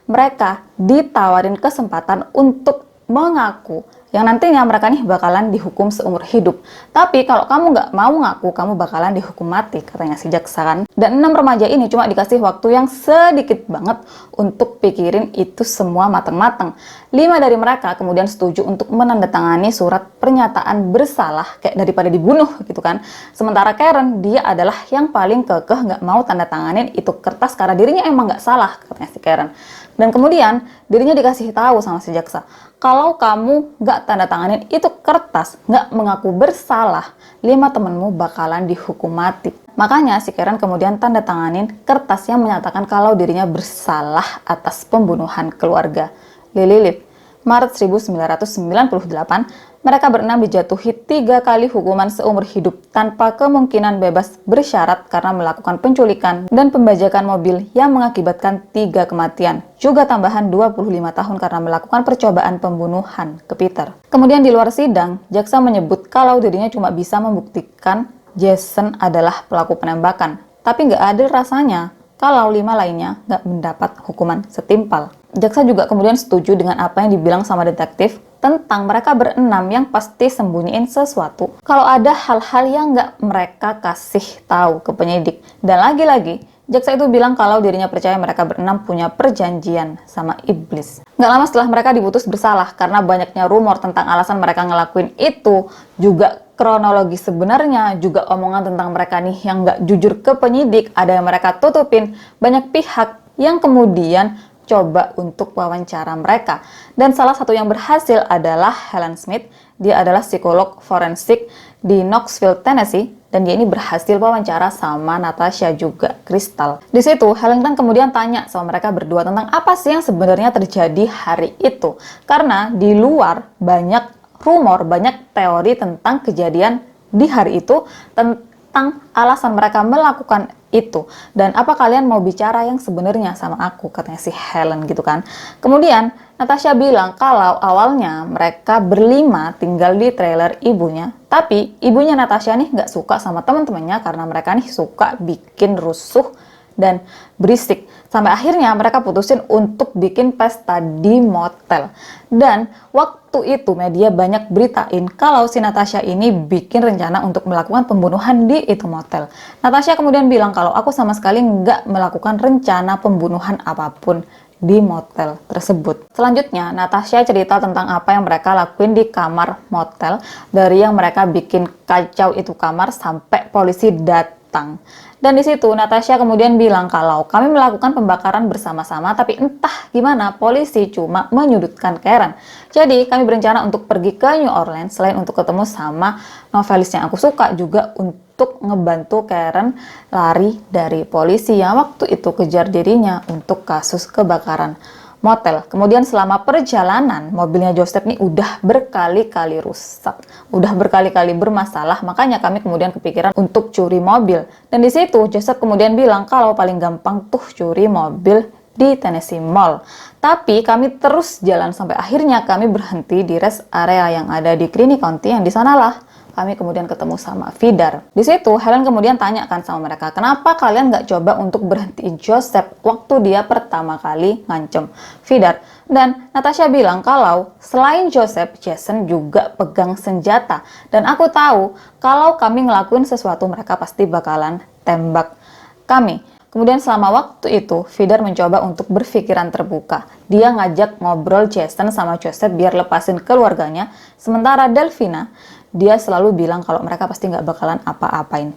mereka ditawarin kesempatan untuk mengaku yang nantinya mereka nih bakalan dihukum seumur hidup. Tapi kalau kamu nggak mau ngaku, kamu bakalan dihukum mati, katanya si jaksa kan. Dan 6 remaja ini cuma dikasih waktu yang sedikit banget untuk pikirin itu semua mateng-mateng. 5 dari mereka kemudian setuju untuk menandatangani surat pernyataan bersalah kayak daripada dibunuh gitu kan. Sementara Karen, dia adalah yang paling kekeh nggak mau tanda tanganin itu kertas karena dirinya emang nggak salah, katanya si Karen. Dan kemudian dirinya dikasih tahu sama si jaksa, kalau kamu nggak tanda tanganin itu kertas, nggak mengaku bersalah, 5 temenmu bakalan dihukum mati. Makanya si Karen kemudian tanda tanganin kertas yang menyatakan kalau dirinya bersalah atas pembunuhan keluarga Lilith. Maret 1998, mereka berenam dijatuhi 3 kali hukuman seumur hidup tanpa kemungkinan bebas bersyarat karena melakukan penculikan dan pembajakan mobil yang mengakibatkan 3 kematian. Juga tambahan 25 tahun karena melakukan percobaan pembunuhan ke Peter. Kemudian di luar sidang, jaksa menyebut kalau dirinya cuma bisa membuktikan Jason adalah pelaku penembakan. Tapi nggak adil rasanya kalau 5 lainnya nggak mendapat hukuman setimpal. Jaksa juga kemudian setuju dengan apa yang dibilang sama detektif tentang mereka berenam yang pasti sembunyiin sesuatu. Kalau ada hal-hal yang nggak mereka kasih tahu ke penyidik. Dan lagi-lagi, jaksa itu bilang kalau dirinya percaya mereka berenam punya perjanjian sama iblis. Nggak lama setelah mereka diputus bersalah karena banyaknya rumor tentang alasan mereka ngelakuin itu, juga kronologi sebenarnya, juga omongan tentang mereka nih yang nggak jujur ke penyidik, ada yang mereka tutupin, banyak pihak yang kemudian coba untuk wawancara mereka. Dan salah satu yang berhasil adalah Helen Smith. Dia adalah psikolog forensik di Knoxville, Tennessee, dan dia ini berhasil wawancara sama Natasha juga Crystal. Di situ Helen kan kemudian tanya sama mereka berdua tentang apa sih yang sebenarnya terjadi hari itu. Karena di luar banyak rumor, banyak teori tentang kejadian di hari itu, tentang alasan mereka melakukan itu. Dan apa kalian mau bicara yang sebenarnya sama aku, katanya si Helen gitu kan. Kemudian Natasha bilang kalau awalnya mereka berlima tinggal di trailer ibunya, tapi ibunya Natasha nih nggak suka sama teman-temannya karena mereka nih suka bikin rusuh dan berisik. Sampai akhirnya mereka putusin untuk bikin pesta di motel. Dan waktu itu media banyak beritain kalau si Natasha ini bikin rencana untuk melakukan pembunuhan di itu motel. Natasha kemudian bilang kalau aku sama sekali nggak melakukan rencana pembunuhan apapun di motel tersebut. Selanjutnya, Natasha cerita tentang apa yang mereka lakuin di kamar motel, dari yang mereka bikin kacau itu kamar sampai polisi datang. Dan di situ Natasha kemudian bilang kalau kami melakukan pembakaran bersama-sama, tapi entah gimana polisi cuma menyudutkan Karen. Jadi kami berencana untuk pergi ke New Orleans selain untuk ketemu sama novelis yang aku suka, juga untuk ngebantu Karen lari dari polisi yang waktu itu kejar dirinya untuk kasus kebakaran motel. Kemudian selama perjalanan, mobilnya Joseph nih udah berkali-kali rusak, udah berkali-kali bermasalah, makanya kami kemudian kepikiran untuk curi mobil. Dan di situ Joseph kemudian bilang kalau paling gampang tuh curi mobil di Tennessee Mall. Tapi kami terus jalan sampai akhirnya kami berhenti di rest area yang ada di Greene County, yang di sanalah kami kemudian ketemu sama Vidar. Di situ Helen kemudian tanyakan sama mereka, kenapa kalian nggak coba untuk berhentiin Joseph waktu dia pertama kali ngancem Vidar? Dan Natasha bilang kalau selain Joseph, Jason juga pegang senjata. Dan aku tahu kalau kami ngelakuin sesuatu mereka pasti bakalan tembak kami. Kemudian selama waktu itu, Vidar mencoba untuk berpikiran terbuka. Dia ngajak ngobrol Jason sama Joseph biar lepasin keluarganya. Sementara Delphina, dia selalu bilang kalau mereka pasti nggak bakalan apa-apain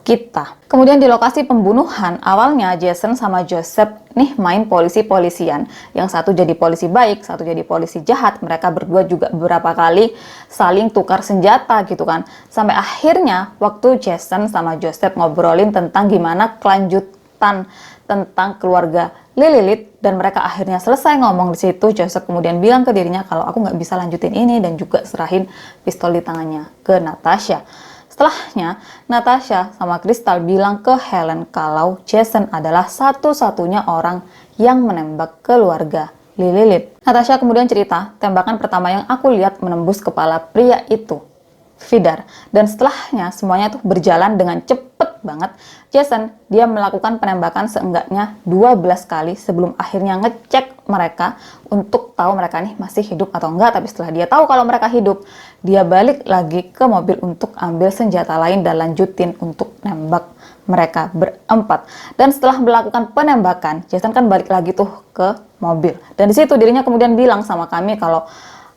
kita. Kemudian di lokasi pembunuhan, awalnya Jason sama Joseph nih main polisi-polisian. Yang satu jadi polisi baik, satu jadi polisi jahat. Mereka berdua juga beberapa kali saling tukar senjata gitu kan. Sampai akhirnya waktu Jason sama Joseph ngobrolin tentang gimana kelanjutan tentang keluarga Lilith, dan mereka akhirnya selesai ngomong di situ. Joseph kemudian bilang ke dirinya kalau aku nggak bisa lanjutin ini dan juga serahin pistol di tangannya ke Natasha. Setelahnya, Natasha sama Crystal bilang ke Helen kalau Jason adalah satu-satunya orang yang menembak keluarga Lilith. Natasha kemudian cerita, tembakan pertama yang aku lihat menembus kepala pria itu, Vidar. Dan setelahnya semuanya tuh berjalan dengan cepet banget. Jason, dia melakukan penembakan seenggaknya 12 kali sebelum akhirnya ngecek mereka untuk tahu mereka nih masih hidup atau enggak. Tapi setelah dia tahu kalau mereka hidup, dia balik lagi ke mobil untuk ambil senjata lain dan lanjutin untuk nembak mereka berempat. Dan setelah melakukan penembakan, Jason kan balik lagi tuh ke mobil. Dan di situ dirinya kemudian bilang sama kami kalau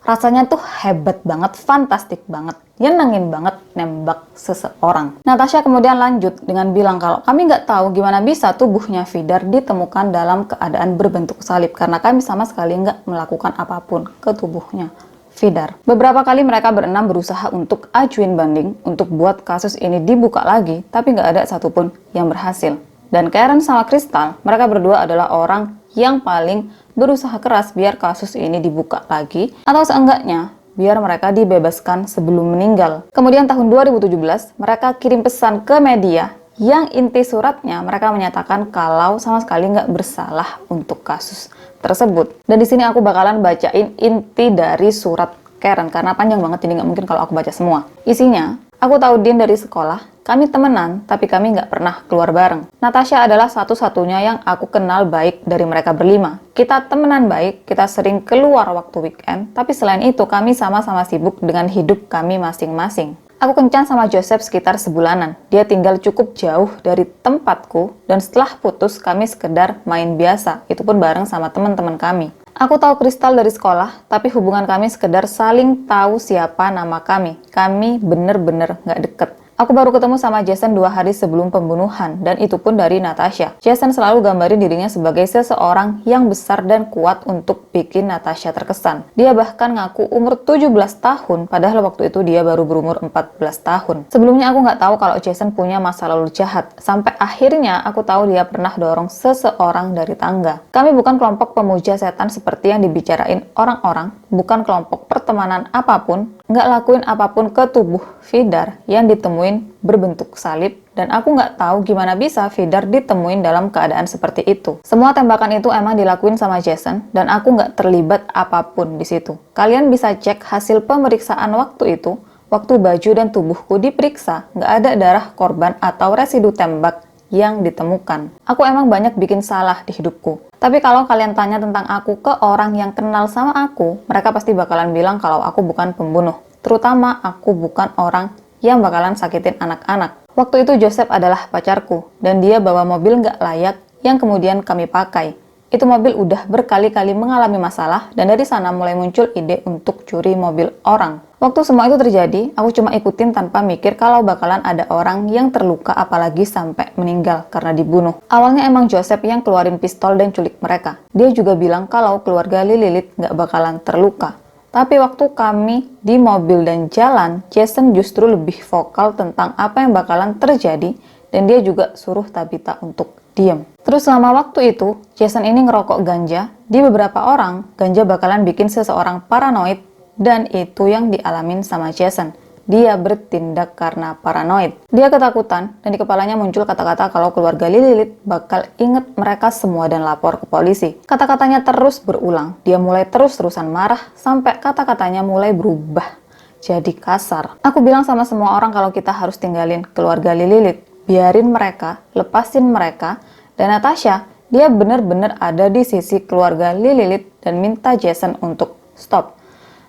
rasanya tuh hebat banget, fantastik banget, nyenengin banget nembak seseorang. Natasha kemudian lanjut dengan bilang kalau kami nggak tahu gimana bisa tubuhnya Vidar ditemukan dalam keadaan berbentuk salib karena kami sama sekali nggak melakukan apapun ke tubuhnya Vidar. Beberapa kali mereka berenam berusaha untuk ajuin banding untuk buat kasus ini dibuka lagi, tapi nggak ada satupun yang berhasil. Dan Karen sama Crystal, mereka berdua adalah orang yang paling berusaha keras biar kasus ini dibuka lagi, atau seenggaknya biar mereka dibebaskan sebelum meninggal. Kemudian tahun 2017, mereka kirim pesan ke media yang inti suratnya mereka menyatakan kalau sama sekali nggak bersalah untuk kasus tersebut. Dan di sini aku bakalan bacain inti dari surat Karen karena panjang banget, jadi nggak mungkin kalau aku baca semua. Isinya, aku tahu Dean dari sekolah. Kami temenan, tapi kami nggak pernah keluar bareng. Natasha adalah satu-satunya yang aku kenal baik dari mereka berlima. Kita temenan baik, kita sering keluar waktu weekend, tapi selain itu kami sama-sama sibuk dengan hidup kami masing-masing. Aku kencan sama Joseph sekitar sebulanan. Dia tinggal cukup jauh dari tempatku, dan setelah putus kami sekedar main biasa, itu pun bareng sama teman-teman kami. Aku tahu Crystal dari sekolah, tapi hubungan kami sekedar saling tahu siapa nama kami. Kami bener-bener nggak deket. Aku baru ketemu sama Jason 2 hari sebelum pembunuhan, dan itu pun dari Natasha. Jason selalu gambarin dirinya sebagai seseorang yang besar dan kuat untuk bikin Natasha terkesan. Dia bahkan ngaku umur 17 tahun, padahal waktu itu dia baru berumur 14 tahun. Sebelumnya aku nggak tahu kalau Jason punya masa lalu jahat, sampai akhirnya aku tahu dia pernah dorong seseorang dari tangga. Kami bukan kelompok pemuja setan seperti yang dibicarain orang-orang, bukan kelompok pertemanan apapun, nggak lakuin apapun ke tubuh Vidar yang ditemuin berbentuk salib, dan aku nggak tahu gimana bisa Vidar ditemuin dalam keadaan seperti itu. Semua tembakan itu emang dilakuin sama Jason, dan aku nggak terlibat apapun di situ. Kalian bisa cek hasil pemeriksaan waktu itu, waktu baju dan tubuhku diperiksa, nggak ada darah korban atau residu tembak yang ditemukan. Aku emang banyak bikin salah di hidupku. Tapi kalau kalian tanya tentang aku ke orang yang kenal sama aku, mereka pasti bakalan bilang kalau aku bukan pembunuh. Terutama aku bukan orang yang bakalan sakitin anak-anak. Waktu itu Joseph adalah pacarku, dan dia bawa mobil nggak layak yang kemudian kami pakai. Itu mobil udah berkali-kali mengalami masalah, dan dari sana mulai muncul ide untuk curi mobil orang. Waktu semua itu terjadi, aku cuma ikutin tanpa mikir kalau bakalan ada orang yang terluka apalagi sampai meninggal karena dibunuh. Awalnya emang Joseph yang keluarin pistol dan culik mereka. Dia juga bilang kalau keluarga Lilith nggak bakalan terluka. Tapi waktu kami di mobil dan jalan, Jason justru lebih vokal tentang apa yang bakalan terjadi, dan dia juga suruh Tabitha untuk diam. Terus selama waktu itu, Jason ini ngerokok ganja. Di beberapa orang, ganja bakalan bikin seseorang paranoid, dan itu yang dialamin sama Jason. Dia bertindak karena paranoid. Dia ketakutan, dan di kepalanya muncul kata-kata kalau keluarga Lilith bakal inget mereka semua dan lapor ke polisi. Kata-katanya terus berulang. Dia mulai terus-terusan marah, sampai kata-katanya mulai berubah jadi kasar. Aku bilang sama semua orang kalau kita harus tinggalin keluarga Lilith. Biarin mereka, lepasin mereka. Dan Natasha, dia bener-bener ada di sisi keluarga Lilith dan minta Jason untuk stop.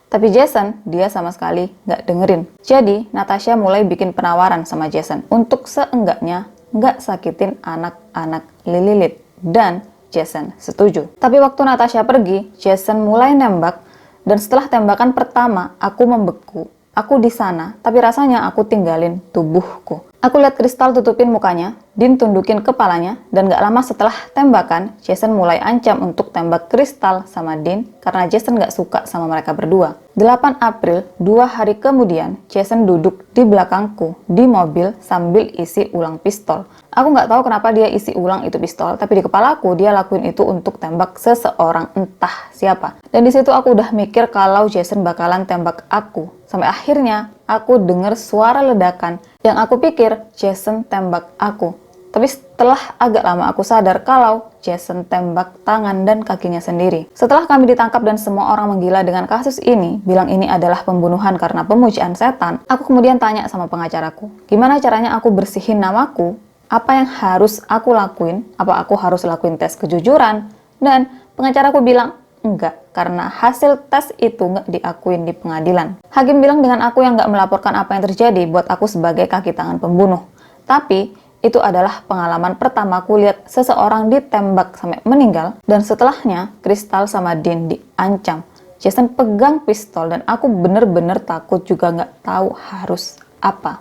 Tapi Jason, dia sama sekali nggak dengerin. Jadi, Natasha mulai bikin penawaran sama Jason untuk seenggaknya nggak sakitin anak-anak Lilith. Dan Jason setuju. Tapi waktu Natasha pergi, Jason mulai nembak. Dan setelah tembakan pertama, aku membeku. Aku di sana, tapi rasanya aku tinggalin tubuhku. Aku lihat Kristal tutupin mukanya, Dean tundukin kepalanya, dan gak lama setelah tembakan, Jason mulai ancam untuk tembak Kristal sama Dean karena Jason gak suka sama mereka berdua. 8 April, 2 hari kemudian, Jason duduk di belakangku di mobil sambil isi ulang pistol. Aku gak tahu kenapa dia isi ulang itu pistol, tapi di kepalaku dia lakuin itu untuk tembak seseorang entah siapa. Dan di situ aku udah mikir kalau Jason bakalan tembak aku. Sampai akhirnya aku dengar suara ledakan yang aku pikir Jason tembak aku. Tapi setelah agak lama aku sadar kalau Jason tembak tangan dan kakinya sendiri. Setelah kami ditangkap dan semua orang menggila dengan kasus ini, bilang ini adalah pembunuhan karena pemujaan setan, aku kemudian tanya sama pengacaraku, gimana caranya aku bersihin namaku? Apa yang harus aku lakuin? Apa aku harus lakuin tes kejujuran? Dan pengacaraku bilang, enggak, karena hasil tes itu nggak diakuin di pengadilan. Hakim bilang dengan aku yang nggak melaporkan apa yang terjadi buat aku sebagai kaki tangan pembunuh. Tapi itu adalah pengalaman pertamaku lihat seseorang ditembak sampai meninggal, dan setelahnya Kristal sama Dean diancam. Jason pegang pistol dan aku bener-bener takut juga nggak tahu harus apa.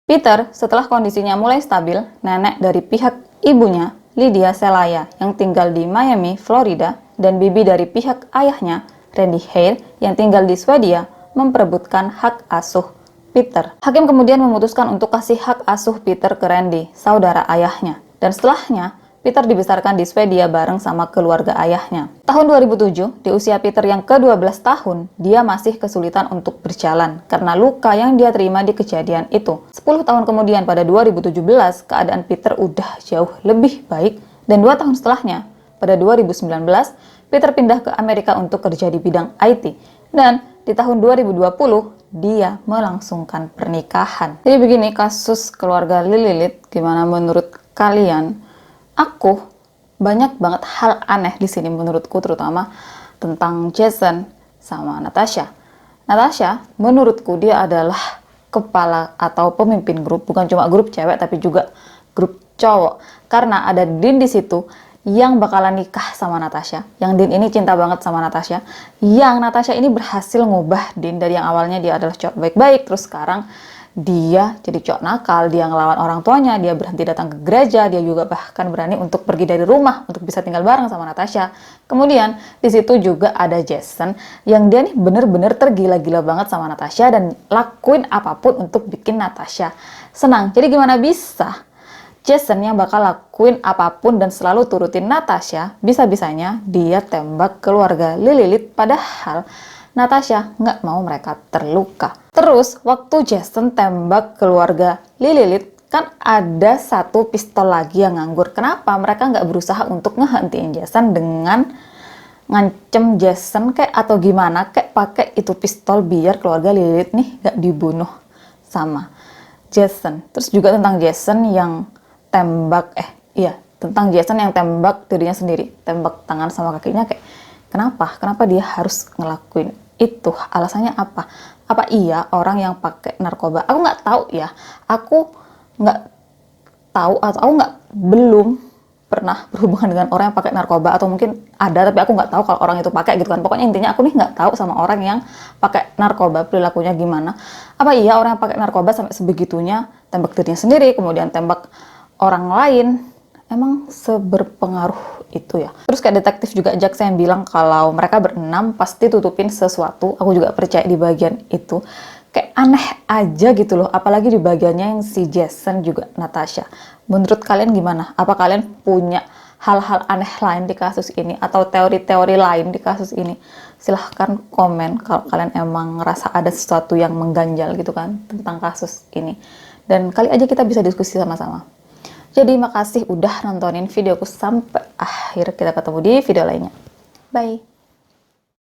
Peter, setelah kondisinya mulai stabil, nenek dari pihak ibunya, Lydia Celaya, yang tinggal di Miami, Florida, dan bibi dari pihak ayahnya, Randy Hale, yang tinggal di Swedia, memperebutkan hak asuh Peter. Hakim kemudian memutuskan untuk kasih hak asuh Peter ke Randy, saudara ayahnya. Dan setelahnya, Peter dibesarkan di Swedia bareng sama keluarga ayahnya. Tahun 2007, di usia Peter yang ke-12 tahun, dia masih kesulitan untuk berjalan karena luka yang dia terima di kejadian itu. 10 tahun kemudian pada 2017, keadaan Peter udah jauh lebih baik, dan 2 tahun setelahnya, pada 2019, Peter pindah ke Amerika untuk kerja di bidang IT. Dan di tahun 2020, dia melangsungkan pernikahan. Jadi begini kasus keluarga Lilith, gimana menurut kalian? Aku banyak banget hal aneh di sini menurutku, terutama tentang Jason sama Natasha. Natasha, menurutku dia adalah kepala atau pemimpin grup, bukan cuma grup cewek tapi juga grup cowok. Karena ada Dean di situ yang bakalan nikah sama Natasha. Yang Dean ini cinta banget sama Natasha. Yang Natasha ini berhasil ngubah Dean dari yang awalnya dia adalah cowok baik-baik, terus sekarang dia jadi cowok nakal, dia ngelawan orang tuanya, dia berhenti datang ke gereja, dia juga bahkan berani untuk pergi dari rumah untuk bisa tinggal bareng sama Natasha. Kemudian di situ juga ada Jason yang dia nih bener-bener tergila-gila banget sama Natasha dan lakuin apapun untuk bikin Natasha senang. Jadi gimana bisa Jason yang bakal lakuin apapun dan selalu turutin Natasha, bisa-bisanya dia tembak keluarga Lilith, padahal Natasha nggak mau mereka terluka. Terus, waktu Jason tembak keluarga Lilith, kan ada satu pistol lagi yang nganggur. Kenapa mereka nggak berusaha untuk ngehentiin Jason dengan ngancem Jason kayak atau gimana, kayak pakai itu pistol biar keluarga Lilith nih nggak dibunuh sama Jason. Terus juga tentang Jason yang tentang Jason yang tembak dirinya sendiri, tembak tangan sama kakinya, kayak kenapa dia harus ngelakuin itu? Alasannya apa? Apa iya orang yang pakai narkoba? Aku nggak tahu ya, aku nggak tahu atau aku belum pernah berhubungan dengan orang yang pakai narkoba, atau mungkin ada tapi aku nggak tahu kalau orang itu pakai gitu kan. Pokoknya intinya aku nih nggak tahu sama orang yang pakai narkoba perilakunya gimana. Apa iya orang yang pakai narkoba sampai sebegitunya tembak dirinya sendiri, kemudian tembak orang lain? Emang seberpengaruh itu ya? Terus kayak detektif juga jaksa yang bilang kalau mereka berenam pasti tutupin sesuatu. Aku juga percaya di bagian itu. Kayak aneh aja gitu loh, apalagi di bagiannya yang si Jason juga Natasha. Menurut kalian gimana? Apa kalian punya hal-hal aneh lain di kasus ini atau teori-teori lain di kasus ini? Silahkan komen kalau kalian emang ngerasa ada sesuatu yang mengganjal gitu kan tentang kasus ini. Dan kali aja kita bisa diskusi sama-sama. Jadi makasih udah nontonin videoku sampai akhir. Kita ketemu di video lainnya. Bye!